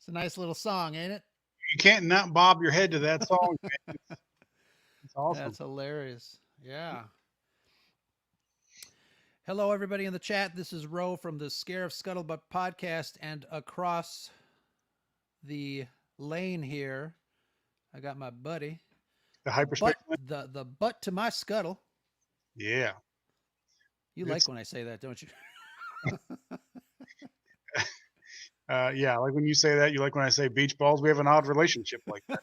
It's a nice little song, ain't it? You can't not bob your head to that song, man. It's awesome. That's hilarious. Yeah. Hello, everybody in the chat. This is Ro from the Scare of Scuttlebutt podcast, and across the lane here, I got my buddy, The the hyperspace butt, lane. the butt to my scuttle. Yeah. You like It's when I say that, don't you? yeah, like when you say that, you like when I say beach balls. We have an odd relationship like that.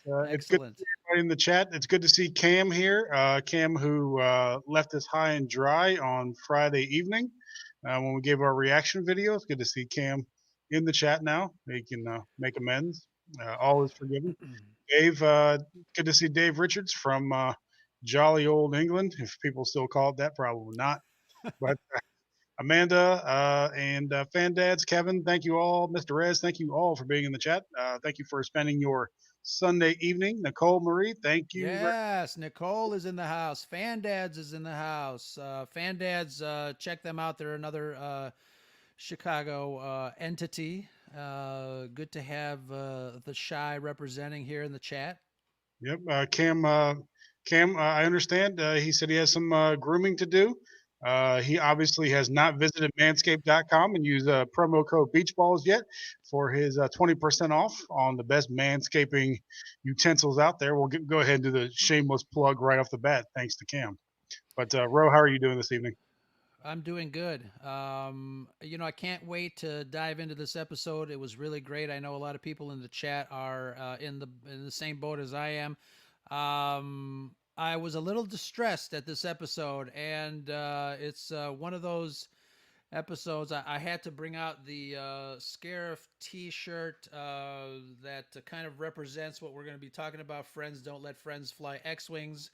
It's good to see Excellent. everybody in the chat. It's good to see Cam here. Cam, who left us high and dry on Friday evening when we gave our reaction video. It's good to see Cam in the chat now. He can make amends. All is forgiven. Dave, good to see Dave Richards from jolly old England, if people still call it that, probably not. But Amanda and Fan Dads, Kevin, thank you all. Mr. Rez, thank you all for being in the chat. Thank you for spending your Sunday evening. Nicole Marie, thank you. Yes, Nicole is in the house. Fan Dads is in the house. Fan Dads, check them out. They're another Chicago entity. Good to have the Shy representing here in the chat. Yep. Cam, I understand. He said he has some grooming to do. He obviously has not visited manscaped.com and used promo code beachballs yet for his 20% off on the best manscaping utensils out there. We'll go ahead and do the shameless plug right off the bat, thanks to Cam. But Ro, how are you doing this evening? I'm doing good. I can't wait to dive into this episode. It was really great. I know a lot of people in the chat are in the same boat as I am. I was a little distressed at this episode, and it's one of those episodes. I had to bring out the Scarif T-shirt that kind of represents what we're going to be talking about. Friends don't let friends fly X-wings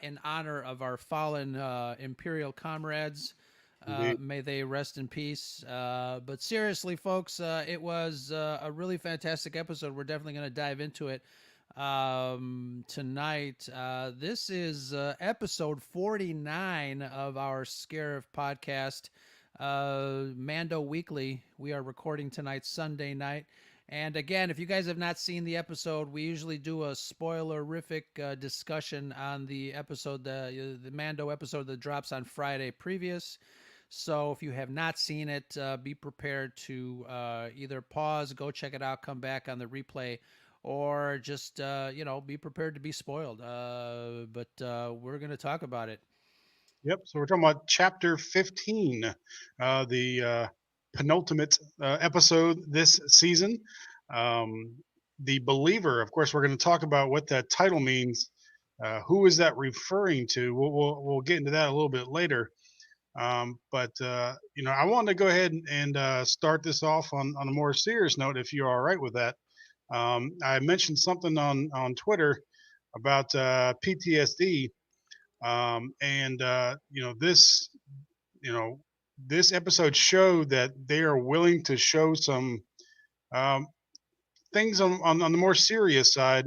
in honor of our fallen Imperial comrades. Indeed. May they rest in peace. But seriously, folks, it was a really fantastic episode. We're definitely going to dive into it tonight. This is episode 49 of our Scarif podcast, Mando Weekly. We are recording tonight, Sunday night. And again, if you guys have not seen the episode, we usually do a spoilerific discussion on the episode, the Mando episode that drops on Friday previous. So if you have not seen it, be prepared to either pause, go check it out, come back on the replay, or just be prepared to be spoiled. But we're going to talk about it. Yep. So we're talking about chapter 15, the penultimate episode this season. Um, the believer, of course, we're going to talk about what that title means. Who is that referring to? We'll get into that a little bit later. But I wanted to go ahead and start this off on a more serious note, if you're all right with that. I mentioned something on Twitter about PTSD, and you know this episode showed that they are willing to show some um, things on the more serious side,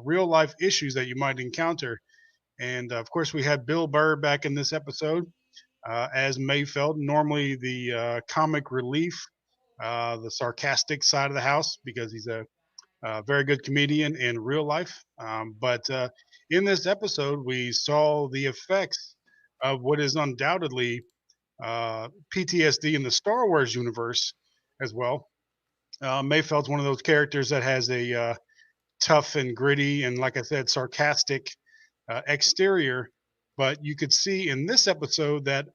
real life issues that you might encounter. And of course, we had Bill Burr back in this episode as Mayfeld, normally the comic relief, the sarcastic side of the house, because he's a very good comedian in real life. But in this episode, we saw the effects of what is undoubtedly PTSD in the Star Wars universe as well. Mayfeld's one of those characters that has a tough and gritty and, like I said, sarcastic exterior. But you could see in this episode that,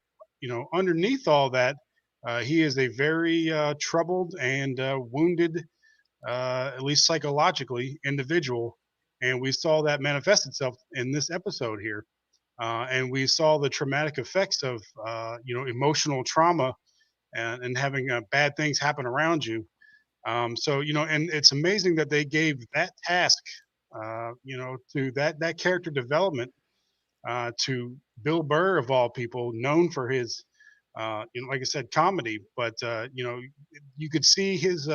underneath all that, he is a very troubled and wounded, at least psychologically, individual. And we saw that manifest itself in this episode here. And we saw the traumatic effects of, emotional trauma and having bad things happen around you. And it's amazing that they gave that task, to that character development to Bill Burr of all people, known for his, like I said, comedy. But you could see his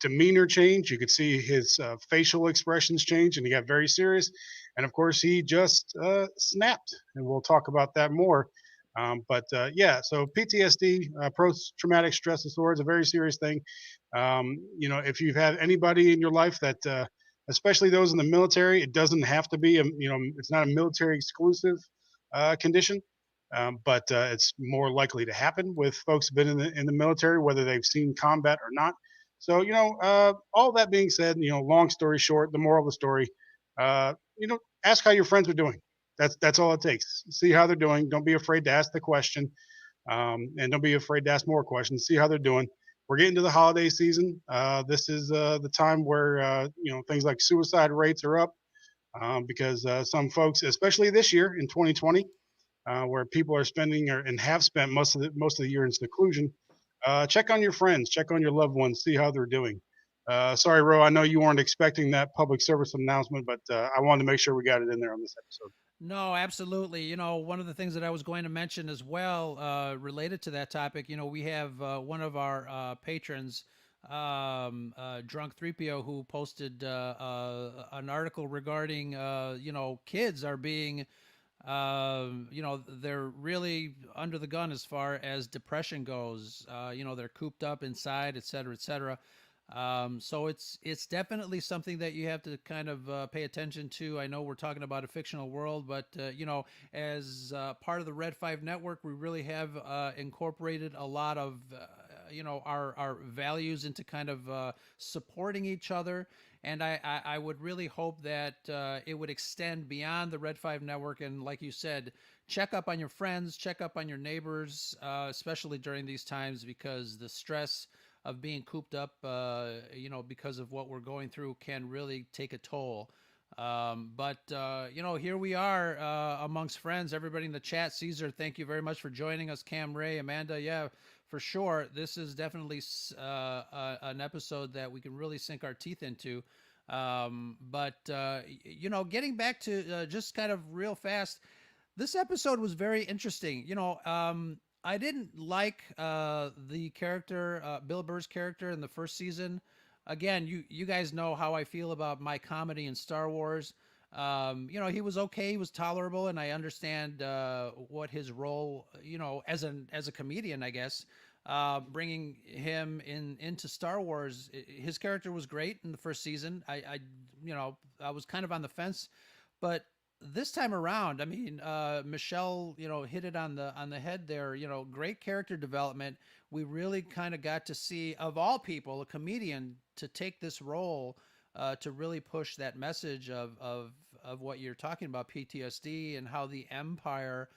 demeanor change. You could see his facial expressions change, and he got very serious. And of course, he just snapped, and we'll talk about that more. But yeah, so PTSD, post-traumatic stress disorder, is a very serious thing. If you've had anybody in your life that, especially those in the military, it doesn't have to be, it's not a military exclusive condition, but it's more likely to happen with folks who've been in the military, whether they've seen combat or not. So, all that being said, long story short, the moral of the story, ask how your friends are doing. That's all it takes. See how they're doing. Don't be afraid to ask the question, and don't be afraid to ask more questions. See how they're doing. We're getting to the holiday season. This is the time where things like suicide rates are up, because some folks, especially this year in 2020, where people are spending and have spent most of the year in seclusion. Check on your friends, check on your loved ones, see how they're doing. Sorry, Ro, I know you weren't expecting that public service announcement, but I wanted to make sure we got it in there on this episode. No, absolutely. One of the things that I was going to mention as well, related to that topic, we have one of our patrons, Drunk 3PO, who posted an article regarding, kids are being, they're really under the gun as far as depression goes. They're cooped up inside, et cetera, et cetera. So it's definitely something that you have to kind of pay attention to. I know we're talking about a fictional world, but as part of the Red 5 network, we really have incorporated a lot of our values into kind of supporting each other. And I would really hope that it would extend beyond the Red 5 network. And like you said, check up on your friends, check up on your neighbors, especially during these times, because the stress of being cooped up, because of what we're going through, can really take a toll. But here we are amongst friends, everybody in the chat. Caesar, thank you very much for joining us. Cam, Ray, Amanda, yeah, for sure. This is definitely an episode that we can really sink our teeth into. Getting back to just kind of real fast, this episode was very interesting. I didn't like the character, Bill Burr's character in the first season. Again, you guys know how I feel about my comedy in Star Wars. He was okay, he was tolerable, and I understand what his role, as a comedian, I guess. Bringing him into Star Wars, his character was great in the first season. I was kind of on the fence, but this time around, I mean, Michelle, hit it on the head there. Great character development. We really kind of got to see, of all people, a comedian to take this role, to really push that message of what you're talking about, PTSD, and how the Empire,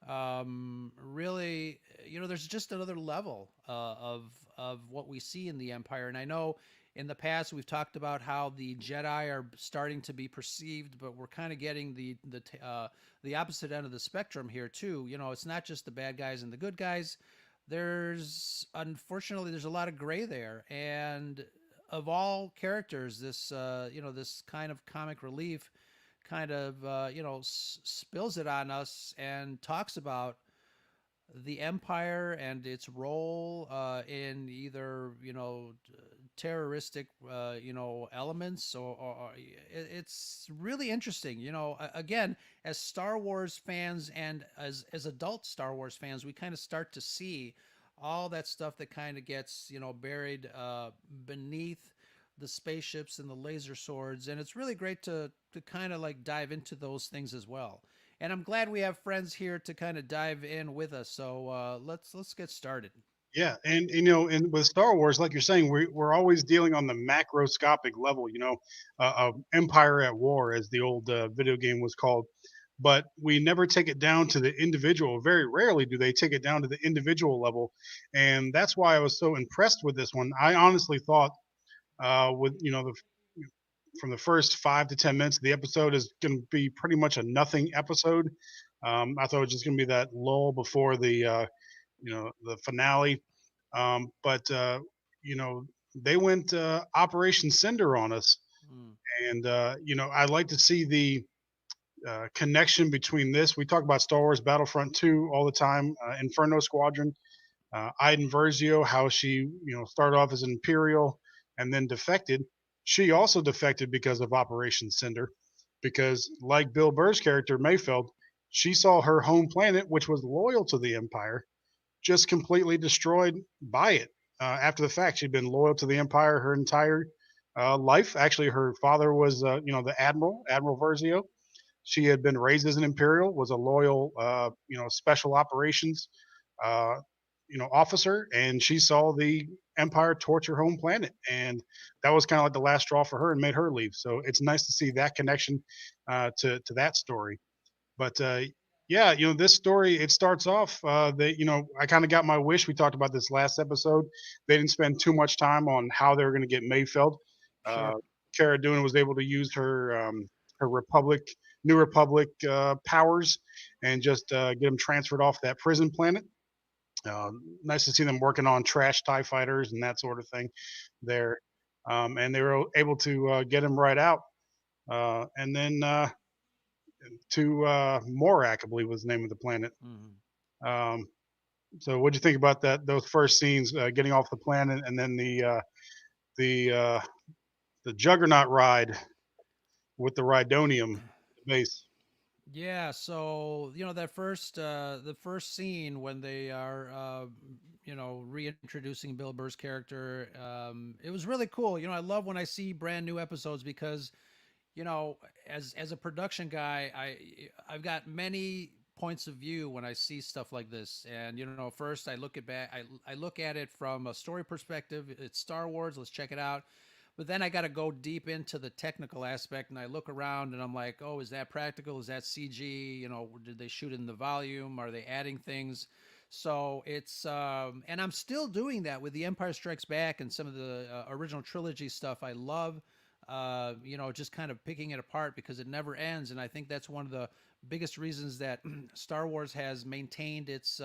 really, there's just another level of what we see in the Empire. And I know in the past we've talked about how the Jedi are starting to be perceived, but we're kind of getting the opposite end of the spectrum here too. It's not just the bad guys and the good guys. Unfortunately there's a lot of gray there, and of all characters, this kind of comic relief kind of spills it on us and talks about the Empire and its role in either terroristic elements, or it's really interesting. Again, as Star Wars fans and as adult Star Wars fans, we kind of start to see all that stuff that kind of gets buried beneath the spaceships and the laser swords, and it's really great to kind of like dive into those things as well. And I'm glad we have friends here to kind of dive in with us. So let's get started. Yeah, and and with Star Wars, like you're saying, we're always dealing on the macroscopic level. Empire at War, as the old video game was called. But we never take it down to the individual. Very rarely do they take it down to the individual level, and that's why I was so impressed with this one. I honestly thought, with from the first 5 to 10 minutes of the episode is going to be pretty much a nothing episode. I thought it was just going to be that lull before the finale. But you know, they went Operation Cinder on us, Mm, and I'd like to see the connection between this. We talk about Star Wars Battlefront 2 all the time, Inferno Squadron, Iden Versio, how she started off as an Imperial and then defected. She also defected because of Operation Cinder, because like Bill Burr's character Mayfeld, she saw her home planet, which was loyal to the Empire, just completely destroyed by it. After the fact, she'd been loyal to the Empire her entire life. Actually, her father was, the Admiral Versio. She had been raised as an Imperial, was a loyal, special operations, uh, officer, and she saw the Empire torch her home planet, and that was kind of like the last straw for her and made her leave. So it's nice to see that connection to that story. But yeah, this story it starts off. I kind of got my wish. We talked about this last episode. They didn't spend too much time on how they were going to get Mayfeld. Uh, Sure. Cara Dune was able to use her New Republic powers, and just get them transferred off that prison planet. Nice to see them working on trash Tie fighters and that sort of thing there, and they were able to get him right out. And then to Morak, I believe was the name of the planet. Hmm. Um, so, what do you think about that? Those first scenes, getting off the planet, and then the the Juggernaut ride with the Rhydonium base. Yeah, so that the first scene when they are reintroducing Bill Burr's character, it was really cool. I love when I see brand new episodes because as a production guy, I've got many points of view when I see stuff like this. And first I look at it from a story perspective. It's Star Wars. Let's check it out. But then I got to go deep into the technical aspect, and I look around and I'm like, oh, is that practical? Is that CG? Did they shoot in the volume? Are they adding things? So it's and I'm still doing that with The Empire Strikes Back and some of the original trilogy stuff. I love just kind of picking it apart because it never ends. And I think that's one of the biggest reasons that Star Wars has maintained its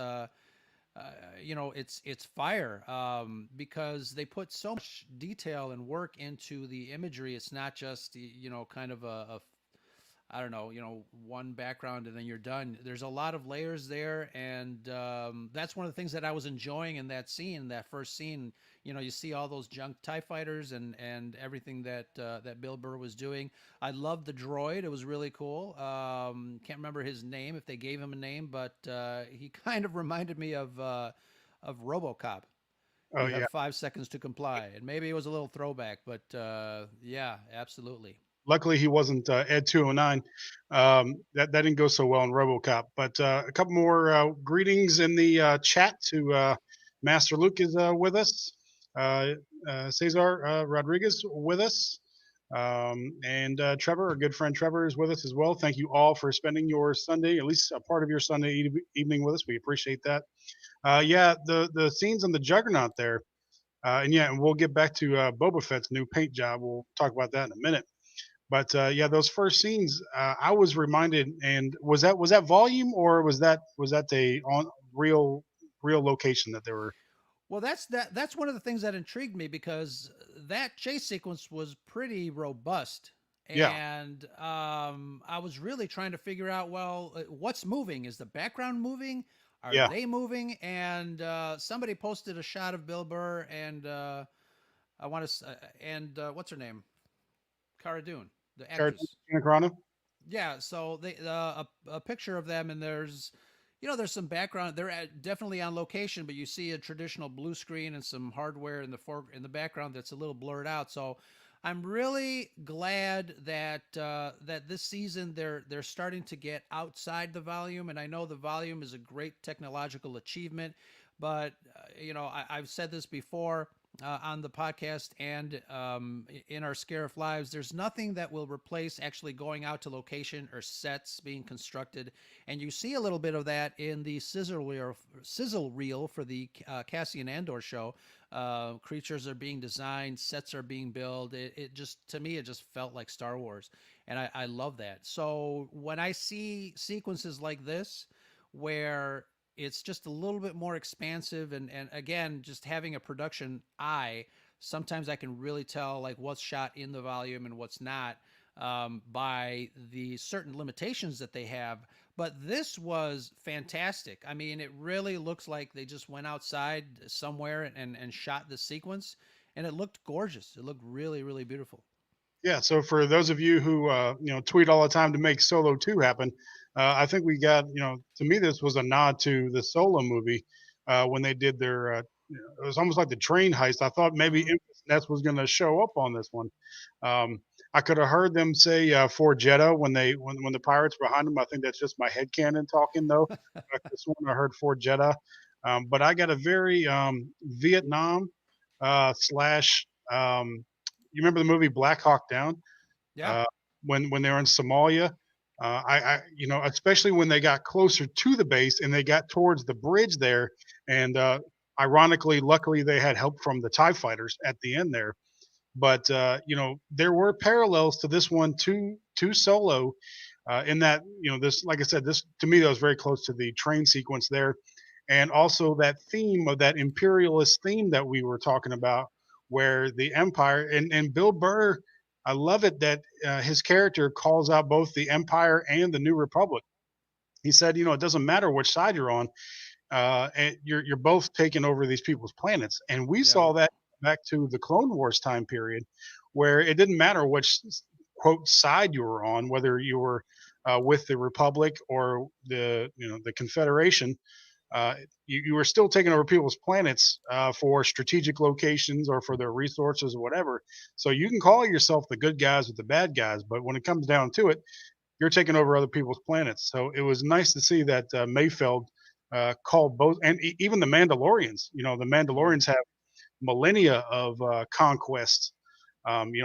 fire, because they put so much detail and work into the imagery. It's not just kind of a I don't know, one background and then you're done. There's a lot of layers there, and that's one of the things that I was enjoying in that scene, that first scene. You see all those junk Tie fighters and everything that Bill Burr was doing. I loved the droid; it was really cool. Can't remember his name, if they gave him a name, but he kind of reminded me of RoboCop. Oh You yeah. have 5 seconds to comply, and maybe it was a little throwback, but yeah, absolutely. Luckily, he wasn't Ed 209. That didn't go so well in RoboCop. But a couple more greetings in the chat to Master Luke is with us. Uh, Cesar Rodriguez with us. And Trevor, our good friend Trevor, is with us as well. Thank you all for spending your Sunday, at least a part of your Sunday evening with us. We appreciate that. Yeah, the scenes on the Juggernaut there, and yeah, and we'll get back to Boba Fett's new paint job. We'll talk about that in a minute. But yeah, those first scenes, I was reminded. And was that volume, or was that a on real location that they were? Well, that's one of the things that intrigued me because that chase sequence was pretty robust, Yeah, and I was really trying to figure out, well, what's moving? Is the background moving? Are yeah. they moving? And somebody posted a shot of Bill Burr and I want to and what's her name, Cara Dune, the actress. Gina Carano. Yeah, so they a picture of them, and there's some background. They're definitely on location, but you see a traditional blue screen and some hardware in the background that's a little blurred out. So I'm really glad that this season they're starting to get outside the volume, and I know the volume is a great technological achievement, but I've said this before on the podcast and in our Scarif Lives, there's nothing that will replace actually going out to location or sets being constructed. And you see a little bit of that in the sizzle reel for the Cassian Andor show. Creatures are being designed, sets are being built. It just, to me, it just felt like Star Wars. And I love that. So when I see sequences like this, where it's just a little bit more expansive, and again, just having a production eye, sometimes I can really tell like what's shot in the volume and what's not, by the certain limitations that they have. But this was fantastic. I mean, it really looks like they just went outside somewhere and shot the sequence, and it looked gorgeous. It looked really, really beautiful. Yeah, so for those of you who tweet all the time to make Solo 2 happen, I think we got, to me this was a nod to the Solo movie when they did their it was almost like the train heist. I thought maybe Hmm. Infamous Nest was going to show up on this one. Um, I could have heard them say for Jeddah when the pirates were behind them. I think that's just my head canon talking though. This one I heard for Jeddah, but I got a very Vietnam slash you remember the movie Black Hawk Down? Yeah. Uh, when they were in Somalia, especially when they got closer to the base and they got towards the bridge there, and ironically, luckily they had help from the Tie fighters at the end there. But there were parallels to this one to Solo, in that this, like I said, this to me that was very close to the train sequence there, and also that theme of that imperialist theme that we were talking about, where the Empire and Bill Burr, I love it that his character calls out both the Empire and the New Republic. He said, it doesn't matter which side you're on, and you're both taking over these people's planets. And we Yeah. saw that back to the Clone Wars time period, where it didn't matter which quote side you were on, whether you were with the Republic or the Confederation. Uh, you were still taking over people's planets for strategic locations or for their resources or whatever. So you can call yourself the good guys or the bad guys, but when it comes down to it, you're taking over other people's planets. So it was nice to see that Mayfeld called both, and even the Mandalorians. The Hmm. Mandalorians have millennia of conquest.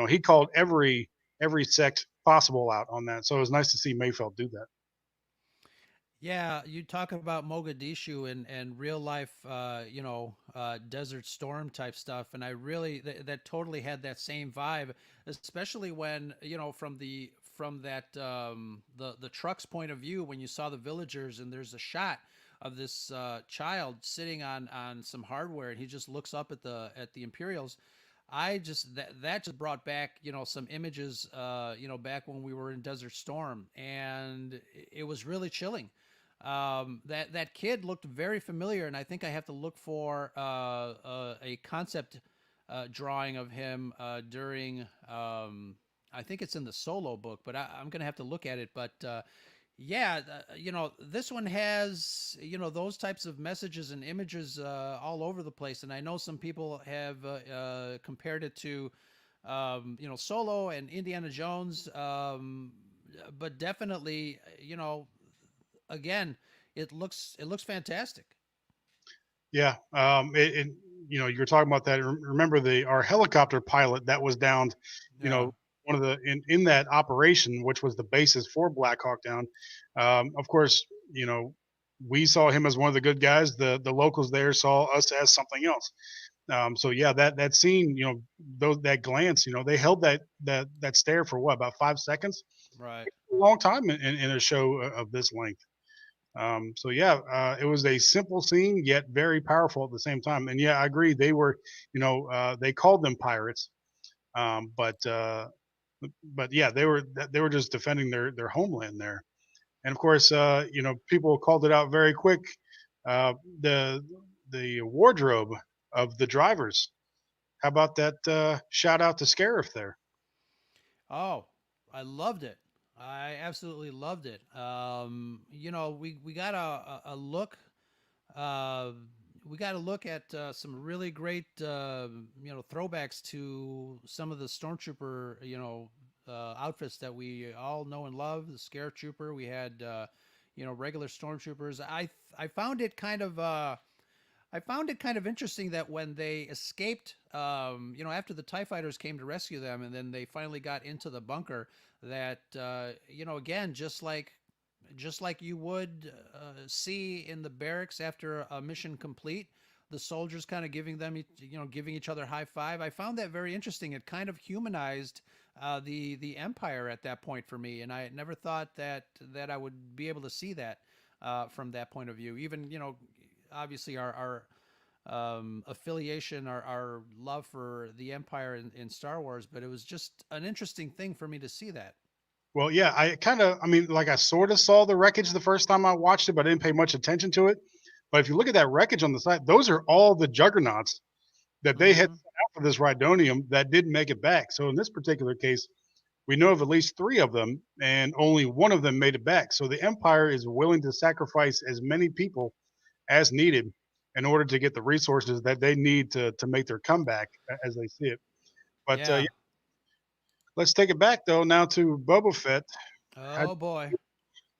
He called every sect possible out on that. So it was nice to see Mayfeld do that. Yeah, you talk about Mogadishu and real life, Desert Storm type stuff, and I really that totally had that same vibe, especially when from that the truck's point of view when you saw the villagers and there's a shot of this child sitting on some hardware and he just looks up at the Imperials. I just that just brought back some images back when we were in Desert Storm, and it was really chilling. That kid looked very familiar, and I think I have to look for a concept drawing of him during. I think it's in the Solo book, but I'm gonna have to look at it. But yeah, this one has those types of messages and images all over the place, and I know some people have compared it to Solo and Indiana Jones, but definitely again, it looks fantastic. Yeah, you're talking about that. Remember our helicopter pilot that was downed. You Yeah. know, one of the in that operation, which was the basis for Black Hawk Down. Of course, we saw him as one of the good guys. The locals there saw us as something else. So yeah, that scene, that glance, they held that stare for what, about 5 seconds? Right. A long time in a show of this length. So yeah, it was a simple scene yet very powerful at the same time. And yeah, I agree. They were, they called them pirates, but yeah, they were just defending their homeland there. And of course, people called it out very quick. Uh, the the wardrobe of the drivers. How about that? Shout out to Scarif there. Oh, I loved it. I absolutely loved it. We got a look. Uh, we got to look at some really great, throwbacks to some of the stormtrooper, outfits that we all know and love. The Scare Trooper. We had, regular stormtroopers. I found it kind of. I found it kind of interesting that when they escaped, after the TIE fighters came to rescue them and then they finally got into the bunker, that, again, just like you would see in the barracks after a mission complete, the soldiers kind of giving each other high five. I found that very interesting. It kind of humanized the Empire at that point for me, and I never thought that I would be able to see that from that point of view. Even obviously our affiliation, our love for the Empire in Star Wars, but it was just an interesting thing for me to see that. Well, yeah, I mean, like I sort of saw the wreckage the first time I watched it, but I didn't pay much attention to it. But if you look at that wreckage on the side, those are all the juggernauts that they had Mm-hmm. sent out for this Rhydonium that didn't make it back. So in this particular case, We know of at least three of them, and only one of them made it back. So the Empire is willing to sacrifice as many people as needed in order to get the resources that they need to make their comeback as they see it. But yeah, Yeah. let's take it back though now to Boba Fett. How Oh boy.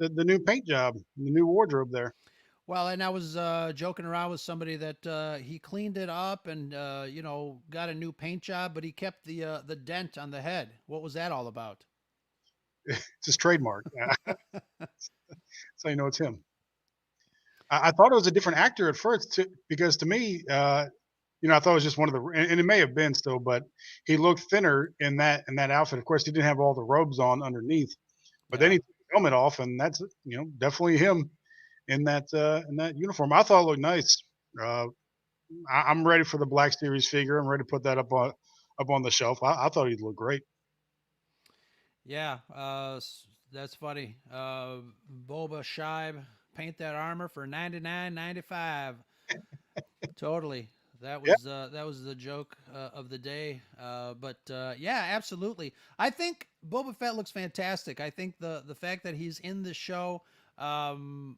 the new paint job, the new wardrobe there. Well, and I was joking around with somebody that he cleaned it up and got a new paint job, but he kept the dent on the head. What was that all about? It's his trademark. So you know it's him. I thought it was a different actor at first because to me, I thought it was just one of the, and it may have been still, but he looked thinner in that outfit. Of course, he didn't have all the robes on underneath, but then Yeah. he took his helmet off, and that's definitely him in that uniform. I thought it looked nice. Uh, I'm ready for the Black Series figure. I'm ready to put that up on the shelf. I thought he'd look great. Yeah, that's funny. Boba Shibe, paint that armor for 99.95. Totally. Yeah, That was the joke of the day. But yeah, absolutely. I think Boba Fett looks fantastic. I think the fact that he's in the show, when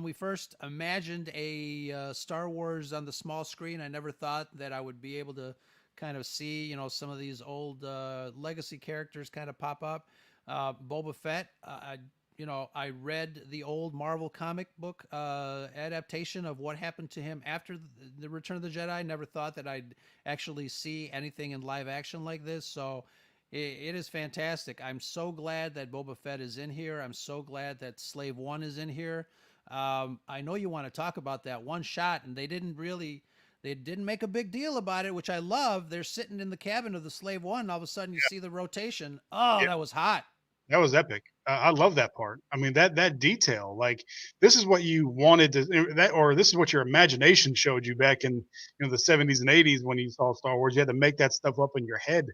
we first imagined a Star Wars on the small screen, I never thought that I would be able to kind of see, some of these old legacy characters kind of pop up. Boba Fett, I read the old Marvel comic book adaptation of what happened to him after the Return of the Jedi. Never thought that I'd actually see anything in live action like this. So it is fantastic. I'm so glad that Boba Fett is in here. I'm so glad that Slave One is in here. I know you want to talk about that one shot, and they didn't make a big deal about it, which I love. They're sitting in the cabin of the Slave One, and all of a sudden you see the rotation. Oh, yeah, that was hot. that was epic. I love that part. I mean that detail. Like this is what you wanted or this is what your imagination showed you back in the 70s and 80s when you saw Star Wars. You had to make that stuff up in your head.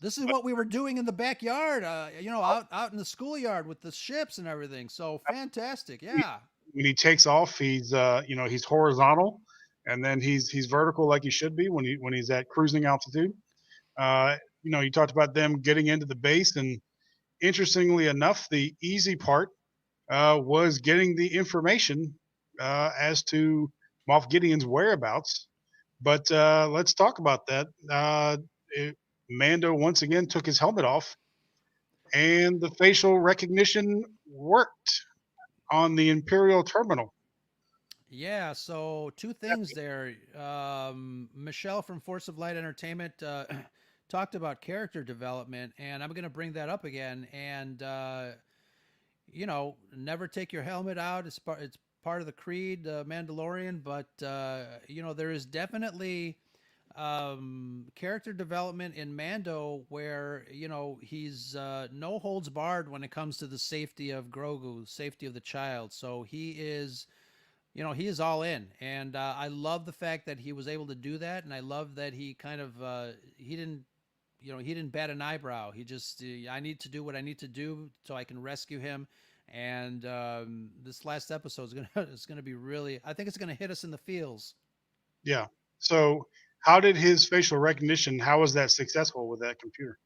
This is what we were doing in the backyard, out in the schoolyard with the ships and everything. So fantastic, yeah. When he takes off, he's horizontal, and then he's vertical like he should be when he's at cruising altitude. You talked about them getting into the base, and interestingly enough, the easy part was getting the information as to Moff Gideon's whereabouts. But let's talk about that. Mando once again took his helmet off, and the facial recognition worked on the Imperial terminal. Yeah, so two things there. Michelle from Force of Light Entertainment talked about character development, and I'm going to bring that up again. And never take your helmet out. It's part of the creed, Mandalorian. But there is definitely character development in Mando where he's no holds barred when it comes to the safety of Grogu, safety of the child. So he is all in, and I love the fact that he was able to do that, and I love that he kind of he didn't bat an eyebrow. He just I need to do what I need to do so I can rescue him. And this last episode is gonna is gonna be really. I think it's gonna hit us in the feels. Yeah. So how did his facial recognition? How was that successful with that computer?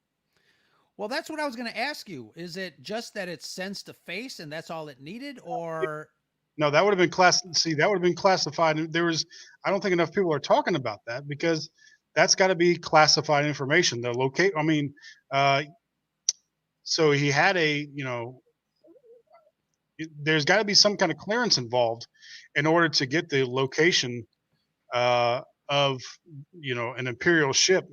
Well, that's what I was gonna ask you. Is it just that it sensed a face and that's all it needed, or No, that would have been class. See, that would have been classified. There was, I don't think enough people are talking about that because that's got to be classified information. The locate. I mean, uh, so he had there's got to be some kind of clearance involved in order to get the location of an imperial ship.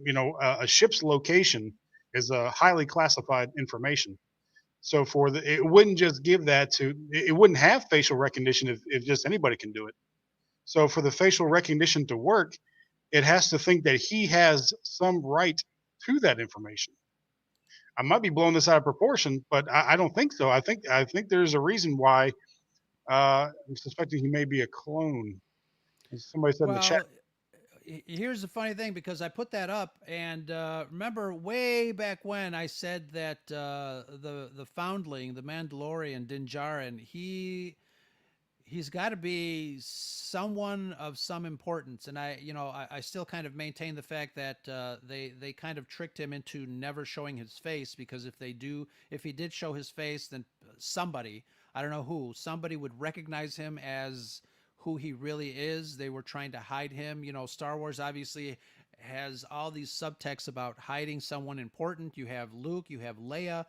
A ship's location is a highly classified information. So it wouldn't just give that to it wouldn't have facial recognition if just anybody can do it. So for the facial recognition to work, it has to think that he has some right to that information. I might be blowing this out of proportion, but I don't think so. I think there's a reason why I'm suspecting he may be a clone. As somebody said in the chat. well, here's the funny thing because I put that up and remember way back when I said that the foundling, the Mandalorian Din Djarin, he's got to be someone of some importance, and I still kind of maintain the fact that they kind of tricked him into never showing his face, because if he did show his face, then somebody, I don't know who, somebody would recognize him as who he really is. They were trying to hide him. Star Wars obviously has all these subtexts about hiding someone important. You have Luke, you have Leia.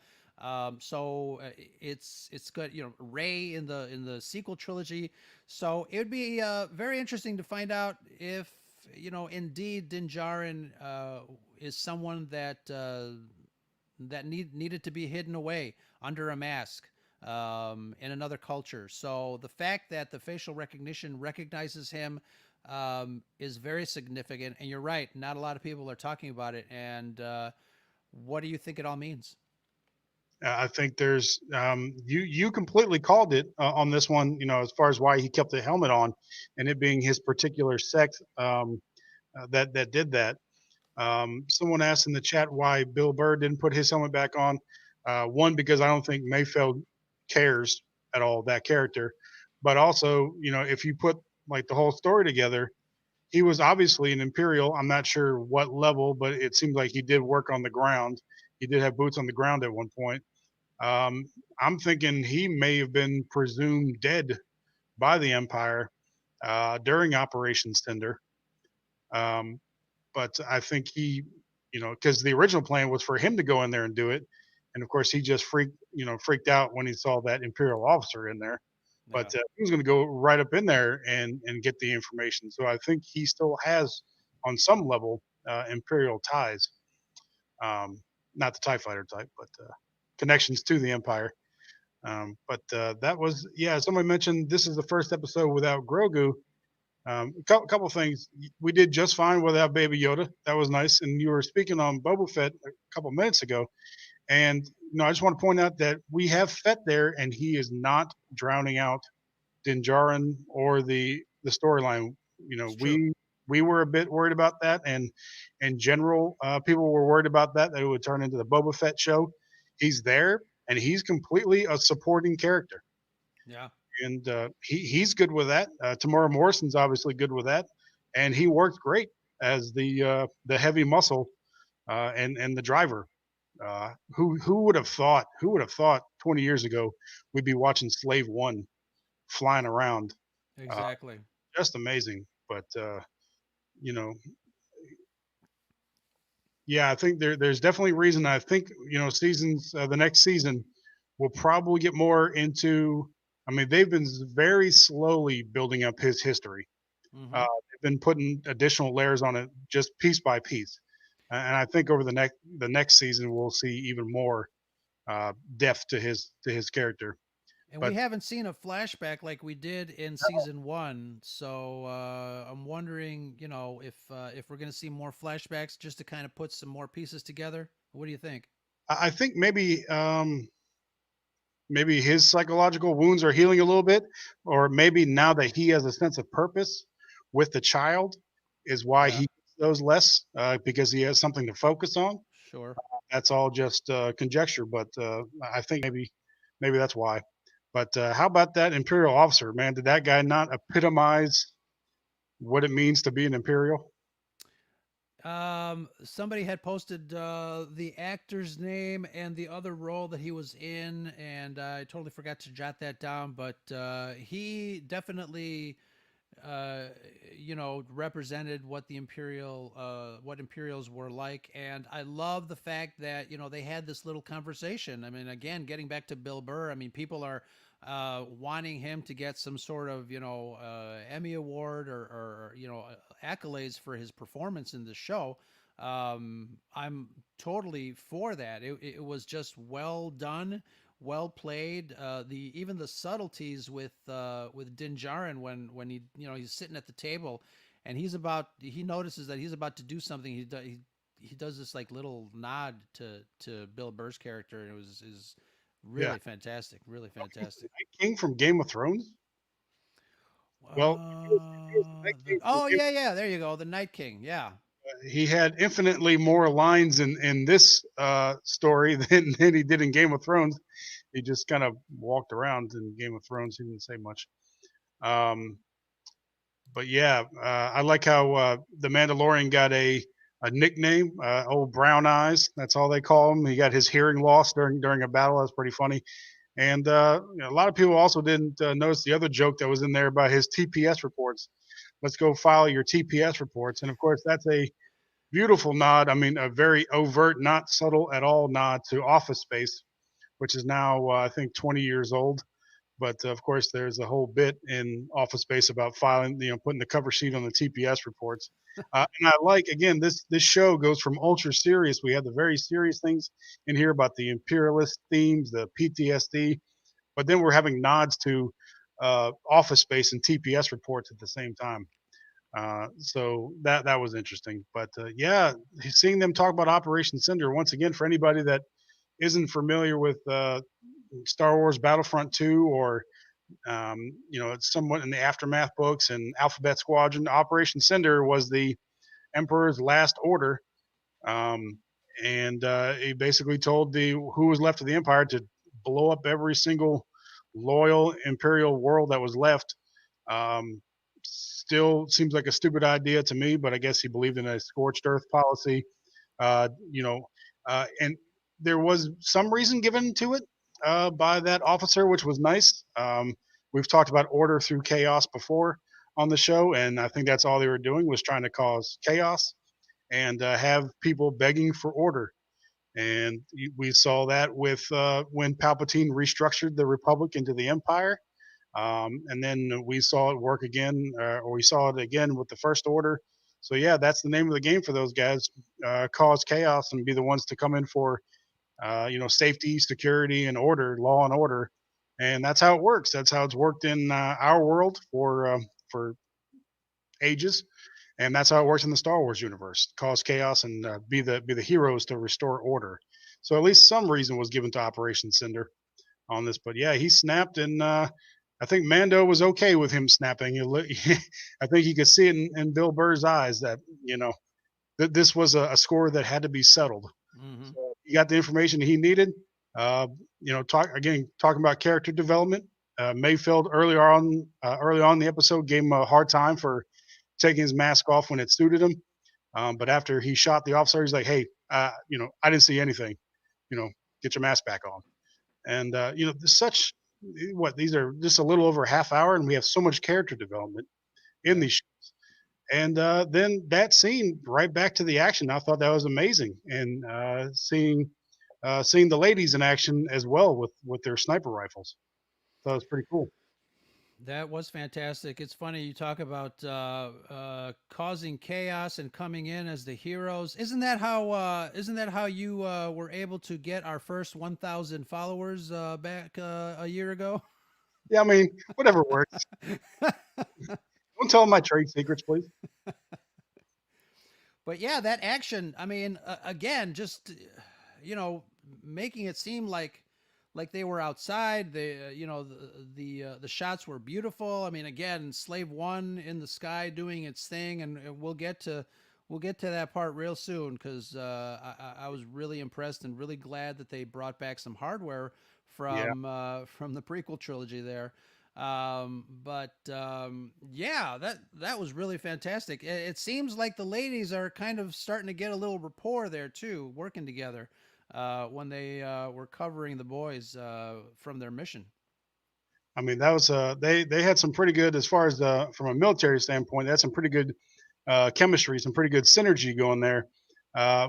So it's good, Ray in the sequel trilogy. So it would be very interesting to find out if indeed Din Djarin is someone that needed to be hidden away under a mask in another culture. So the fact that the facial recognition recognizes him is very significant. And you're right, not a lot of people are talking about it. And what do you think it all means? I think there's you completely called it on this one. As far as why he kept the helmet on, and it being his particular sex that did that. Someone asked in the chat why Bill Burr didn't put his helmet back on. One, because I don't think Mayfeld cares at all that character, but also, if you put like the whole story together, he was obviously an Imperial. I'm not sure what level, but it seems like he did work on the ground. He did have boots on the ground at one point. Um, I'm thinking he may have been presumed dead by the Empire during Operation Cinder. Um, but I think because the original plan was for him to go in there and do it, and of course he just freaked out when he saw that Imperial officer in there. But Yeah, he was going to go right up in there and get the information. So I think he still has, on some level, Imperial ties. Not the Tie Fighter type, but connections to the Empire. But that was, yeah. Somebody mentioned this is the first episode without Grogu. Couple things. We did just fine without Baby Yoda. That was nice. And you were speaking on Boba Fett a couple minutes ago, and I just want to point out that we have Fett there, and he is not drowning out Din Djarin or the storyline. it's true. We were a bit worried about that, and in general, people were worried about that it would turn into the Boba Fett show. He's there, and he's completely a supporting character, Yeah, and he's good with that. Tamora Morrison's obviously good with that, and he worked great as the heavy muscle and the driver. Who would have thought? Who would have thought 20 years ago we'd be watching Slave One flying around? Uh, exactly. just amazing. But you know, yeah, I think there's definitely reason. I think seasons the next season will probably get more into. I mean, they've been very slowly building up his history. Hmm. They've been putting additional layers on it just piece by piece, and I think over the next season we'll see even more depth to his character. And we But haven't seen a flashback like we did in season one, so I'm wondering, if we're going to see more flashbacks just to kind of put some more pieces together. What do you think? I think maybe his psychological wounds are healing a little bit, or maybe now that he has a sense of purpose with the child, is why Yeah, he gets those less because he has something to focus on. sure. That's all just conjecture, but I think maybe that's why. But how about that Imperial officer, man? Did that guy not epitomize what it means to be an Imperial? Somebody had posted the actor's name and the other role that he was in, and I totally forgot to jot that down. But he definitely, uh, represented what what Imperials were like. And I love the fact that they had this little conversation. I mean, again, getting back to Bill Burr, I mean, people are wanting him to get some sort of Emmy award or accolades for his performance in the show. I'm totally for that. It was just well done, well played. The even the subtleties with Din Djarin when he's sitting at the table, and he notices that he's about to do something. He does this like little nod to Bill Burr's character, and it was is Yeah, really fantastic, really fantastic. King from Game of Thrones. Well, he was the Night King from Oh Game. yeah, yeah, there you go, the Night King. Yeah, He had infinitely more lines in this story than he did in Game of Thrones. He just kind of walked around in Game of Thrones. He didn't say much. Um, but yeah, I like how the Mandalorian got a nickname, Old Brown Eyes. That's all they call him. He got his hearing lost during a battle. That's pretty funny. And a lot of people also didn't notice the other joke that was in there about his TPS reports. Let's go file your TPS reports. And of course, that's a beautiful nod. I mean, a very overt, not subtle at all nod to Office Space, which is now, I think, 20 years old. But of course, there's a whole bit in Office Space about filing, putting the cover sheet on the TPS reports. And I like, again, this show goes from ultra serious. We have the very serious things in here about the imperialist themes, the PTSD, but then we're having nods to Office Space and TPS reports at the same time. So that was interesting. But yeah, seeing them talk about Operation Cinder once again, for anybody that isn't familiar with Star Wars Battlefront 2, or it's somewhat in the Aftermath books and Alphabet Squadron. Operation Cinder was the Emperor's last order, um, and he basically told the who was left of the Empire to blow up every single loyal Imperial world that was left. Um, Still seems like a stupid idea to me, but I guess he believed in a scorched earth policy. Uh, you know, and there was some reason given to it by that officer, which was nice. We've talked about order through chaos before on the show, and I think that's all they were doing, was trying to cause chaos and have people begging for order. And we saw that with when Palpatine restructured the Republic into the Empire. And then we saw it work again, or we saw it again with the First Order. So yeah, that's the name of the game for those guys: cause chaos and be the ones to come in for safety, security, and order, law and order. And that's how it works. That's how it's worked in our world for ages, and that's how it works in the Star Wars universe: cause chaos and be the heroes to restore order. So at least some reason was given to Operation Cinder on this. But yeah, he snapped, and I think Mando was okay with him snapping. I think you could see it in Bill Burr's eyes that this was a score that had to be settled. Hmm. So he got the information he needed. Talking about character development. Mayfield early on in the episode gave him a hard time for taking his mask off when it suited him. But after he shot the officer, he's like, "Hey, I didn't see anything. You know, get your mask back on." And such what these are just a little over a half hour, and we have so much character development in Yeah. these shows. And then that scene, right back to the action, I thought that was amazing. And seeing the ladies in action as well with their sniper rifles, that was pretty cool. That was fantastic. It's funny you talk about causing chaos and coming in as the heroes. Isn't that how? Isn't that how you were able to get our first 1,000 followers back a year ago? Yeah, I mean, whatever works. Don't tell them my trade secrets, please. But yeah, that action. I mean, again, just you know, making it seem like they were outside. The shots were beautiful. I mean, again, Slave One in the sky doing its thing, and we'll get to that part real soon because I was really impressed and really glad that they brought back some hardware Yeah, from the prequel trilogy there. But yeah, that was really fantastic. It seems like the ladies are kind of starting to get a little rapport there too, working together when they were covering the boys from their mission. I mean that was they had some pretty good, as far as from a military standpoint. They had some pretty good chemistry, some pretty good synergy going there.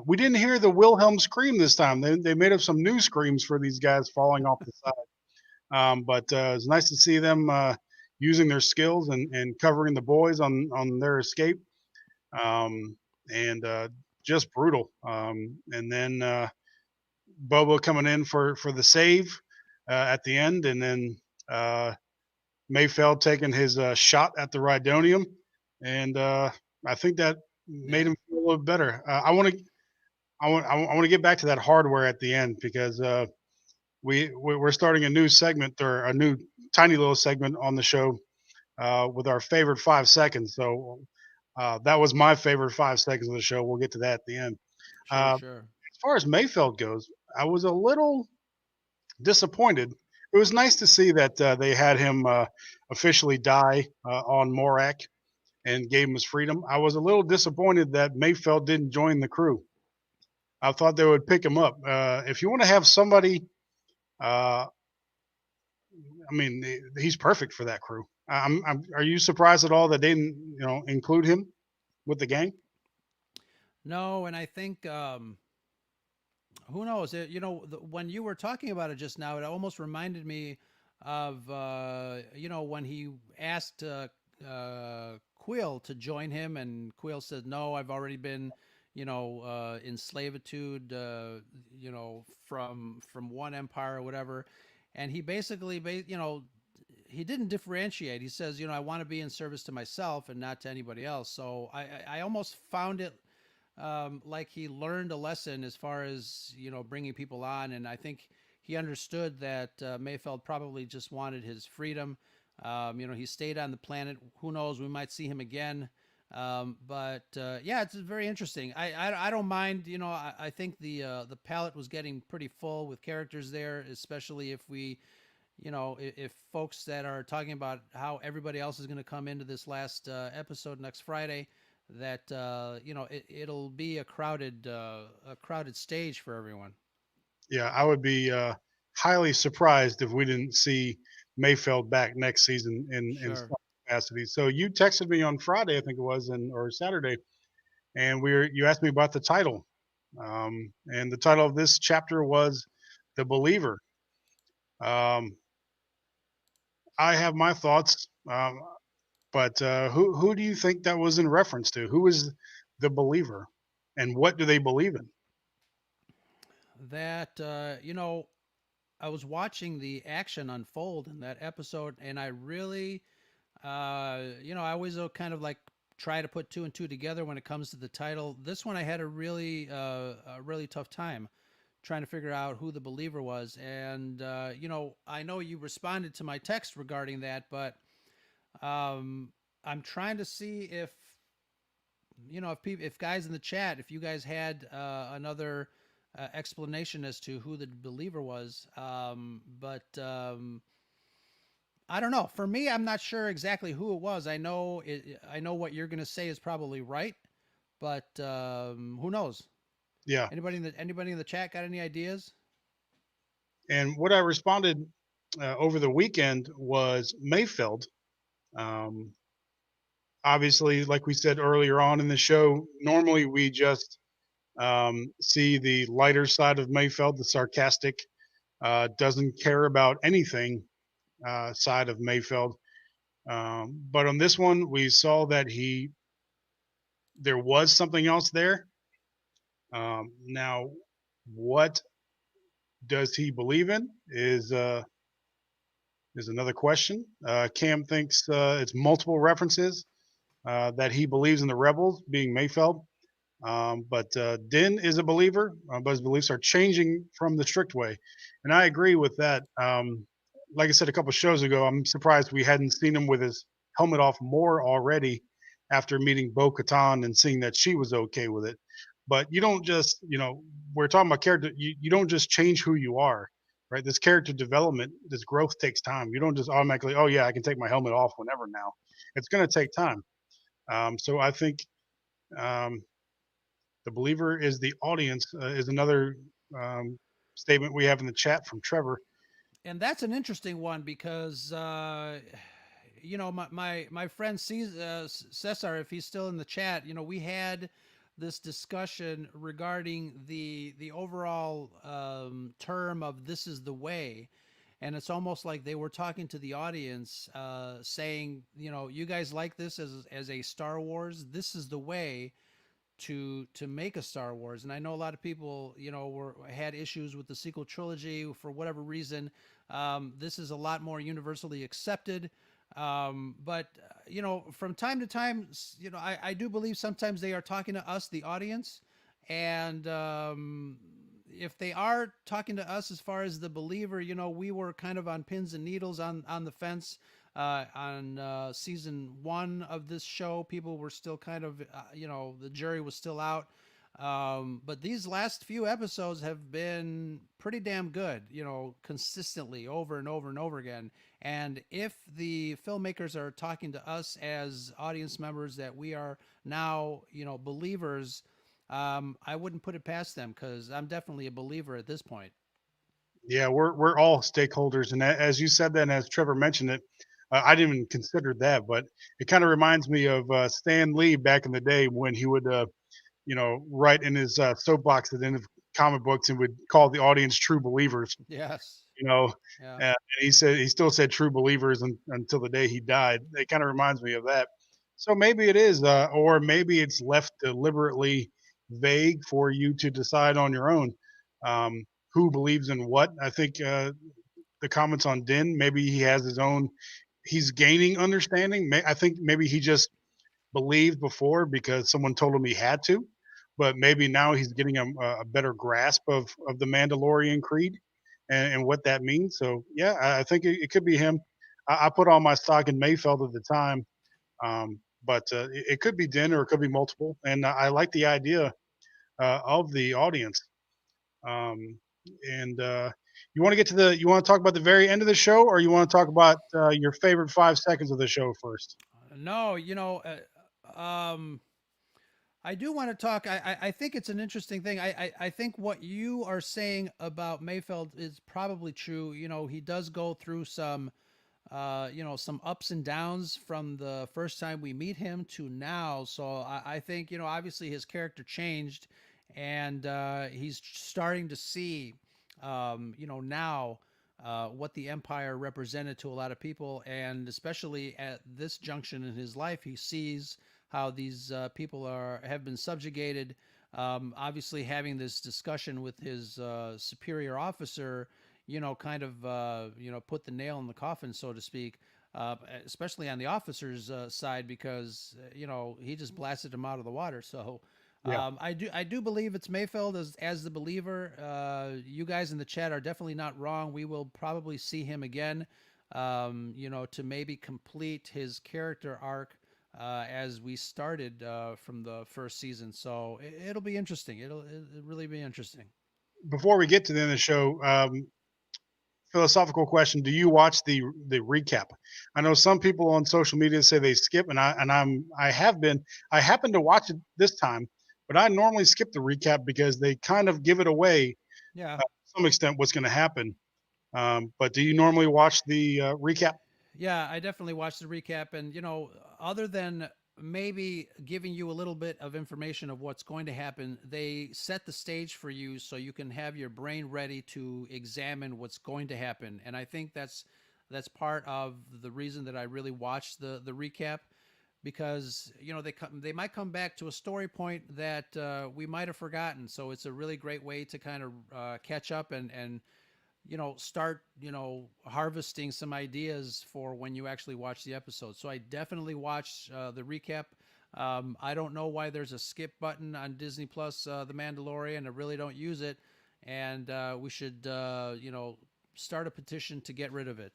We didn't hear the Wilhelm scream this time. They made up some new screams for these guys falling off the side. But it's nice to see them using their skills and covering the boys on their escape. Um, and just brutal. And then Bobo coming in for the save at the end, and then uh, Mayfeld taking his shot at the Rhydonium, and I think that made Yeah, him feel a little better. I want to get back to that hardware at the end, because we're starting a new segment, or a new tiny little segment on the show with our favorite 5 seconds. So that was my favorite 5 seconds of the show. We'll get to that at the end. sure, As sure. far as Mayfeld goes, I was a little disappointed it was nice to see that they had him officially die on Morak and gave him his freedom. I was a little disappointed that Mayfeld didn't join the crew. I thought they would pick him up. If you want to have somebody, uh, I mean, he's perfect for that crew. Are you surprised at all that they didn't, include him with the gang? No, and I think who knows? When you were talking about it just now, it almost reminded me of when he asked Quill to join him, and Quill said, "No, I've already been, in slavitude, from one empire or whatever." And he basically, he didn't differentiate. He says, "I want to be in service to myself and not to anybody else." So I almost found it like he learned a lesson as far as bringing people on, and I think he understood that Mayfeld probably just wanted his freedom. He stayed on the planet. Who knows? We might see him again. But yeah, it's very interesting. I don't mind. I think the palette was getting pretty full with characters there, especially if we if folks that are talking about how everybody else is going to come into this last episode next Friday, that it'll be a crowded stage for everyone. Yeah, I would be highly surprised if we didn't see Mayfeld back next season in Sure. some capacity. So you texted me on Friday, I think it was, and or Saturday, and you asked me about the title, and the title of this chapter was "The Believer." Um, I have my thoughts, but who do you think that was in reference to? Who is the believer, and what do they believe in? That I was watching the action unfold in that episode, and I really I always kind of like try to put two and two together when it comes to the title. This one I had a really tough time trying to figure out who the believer was, and I know you responded to my text regarding that, but um, I'm trying to see if guys in the chat, if you guys had another explanation as to who the believer was, but I don't know. For me, I'm not sure exactly who it was. I know what you're going to say is probably right, but who knows? Yeah, Anybody in the chat got any ideas? and what I responded over the weekend was Mayfeld. Um, Obviously, like we said earlier on in the show, normally we just see the lighter side of Mayfeld, the sarcastic, doesn't care about anything side of Mayfeld. But on this one, we saw that there was something else there. Now, what does he believe in is another question. Cam thinks it's multiple references that he believes in the rebels being Mayfeld. But Din is a believer, but his beliefs are changing from the strict way. And I agree with that. Like I said a couple shows ago, I'm surprised we hadn't seen him with his helmet off more already after meeting Bo Katan and seeing that she was okay with it. But you don't just, we're talking about character, you don't just change who you are, right? This character development, this growth takes time. You don't just automatically, oh, yeah, I can take my helmet off whenever now. It's going to take time. So I think um, the believer is the audience is another um, statement we have in the chat from Trevor. And that's an interesting one because my friend Cesar, if he's still in the chat, we had this discussion regarding the overall term of "this is the way," and it's almost like they were talking to the audience, saying, you guys like this as a Star Wars. This is the way to make a Star Wars. And I know a lot of people, had issues with the sequel trilogy for whatever reason. This is a lot more universally accepted. But from time to time, I do believe sometimes they are talking to us, the audience, and if they are talking to us as far as the believer, we were kind of on pins and needles on the fence on season one of this show. People were still kind of, the jury was still out. But these last few episodes have been pretty damn good, consistently over and over and over again. And if the filmmakers are talking to us as audience members that we are now, believers, I wouldn't put it past them because I'm definitely a believer at this point. Yeah, we're all stakeholders, and as you said that, and as Trevor mentioned it, I didn't even consider that, but it kind of reminds me of Stan Lee back in the day when he would, write in his soapbox at the end of comic books and would call the audience true believers. Yes. You know, Yeah. and he still said true believers until the day he died. It kind of reminds me of that. So maybe it is, or maybe it's left deliberately vague for you to decide on your own. Um, who believes in what? I think the comments on Din, maybe he has his own. He's gaining understanding. I think maybe he just believed before because someone told him he had to, but maybe now he's getting a better grasp of the Mandalorian creed and what that means. So yeah, I think it could be him. I put all my stock in Mayfeld at the time, but it could be Din or it could be multiple. And I like the idea of the audience. Um, and you want to get to you want to talk about the very end of the show, or you want to talk about your favorite 5 seconds of the show first? No, I do want to talk. I think it's an interesting thing. I think what you are saying about Mayfeld is probably true. He does go through some ups and downs from the first time we meet him to now. So I think, obviously his character changed, and he's starting to see, now what the Empire represented to a lot of people. And especially at this junction in his life, he sees how these people have been subjugated. Obviously, having this discussion with his superior officer, kind of, put the nail in the coffin, so to speak, especially on the officer's side, because, he just blasted him out of the water. So Yeah. I do believe it's Mayfeld as the believer. You guys in the chat are definitely not wrong. We will probably see him again, to maybe complete his character arc as we started from the first season. So it'll be interesting. It'll really be interesting. Before we get to the end of the show, philosophical question: do you watch the recap? I know some people on social media say they skip, and I happen to watch it this time, but I normally skip the recap because they kind of give it away Yeah. to some extent what's going to happen. But do you normally watch the recap? Yeah, I definitely watched the recap, and other than maybe giving you a little bit of information of what's going to happen, they set the stage for you so you can have your brain ready to examine what's going to happen. And I think that's part of the reason that I really watched the recap, because they might come back to a story point that we might have forgotten. So it's a really great way to kind of catch up and start, harvesting some ideas for when you actually watch the episode. So I definitely watched the recap. I don't know why there's a skip button on Disney Plus, The Mandalorian. I really don't use it, and we should, start a petition to get rid of it.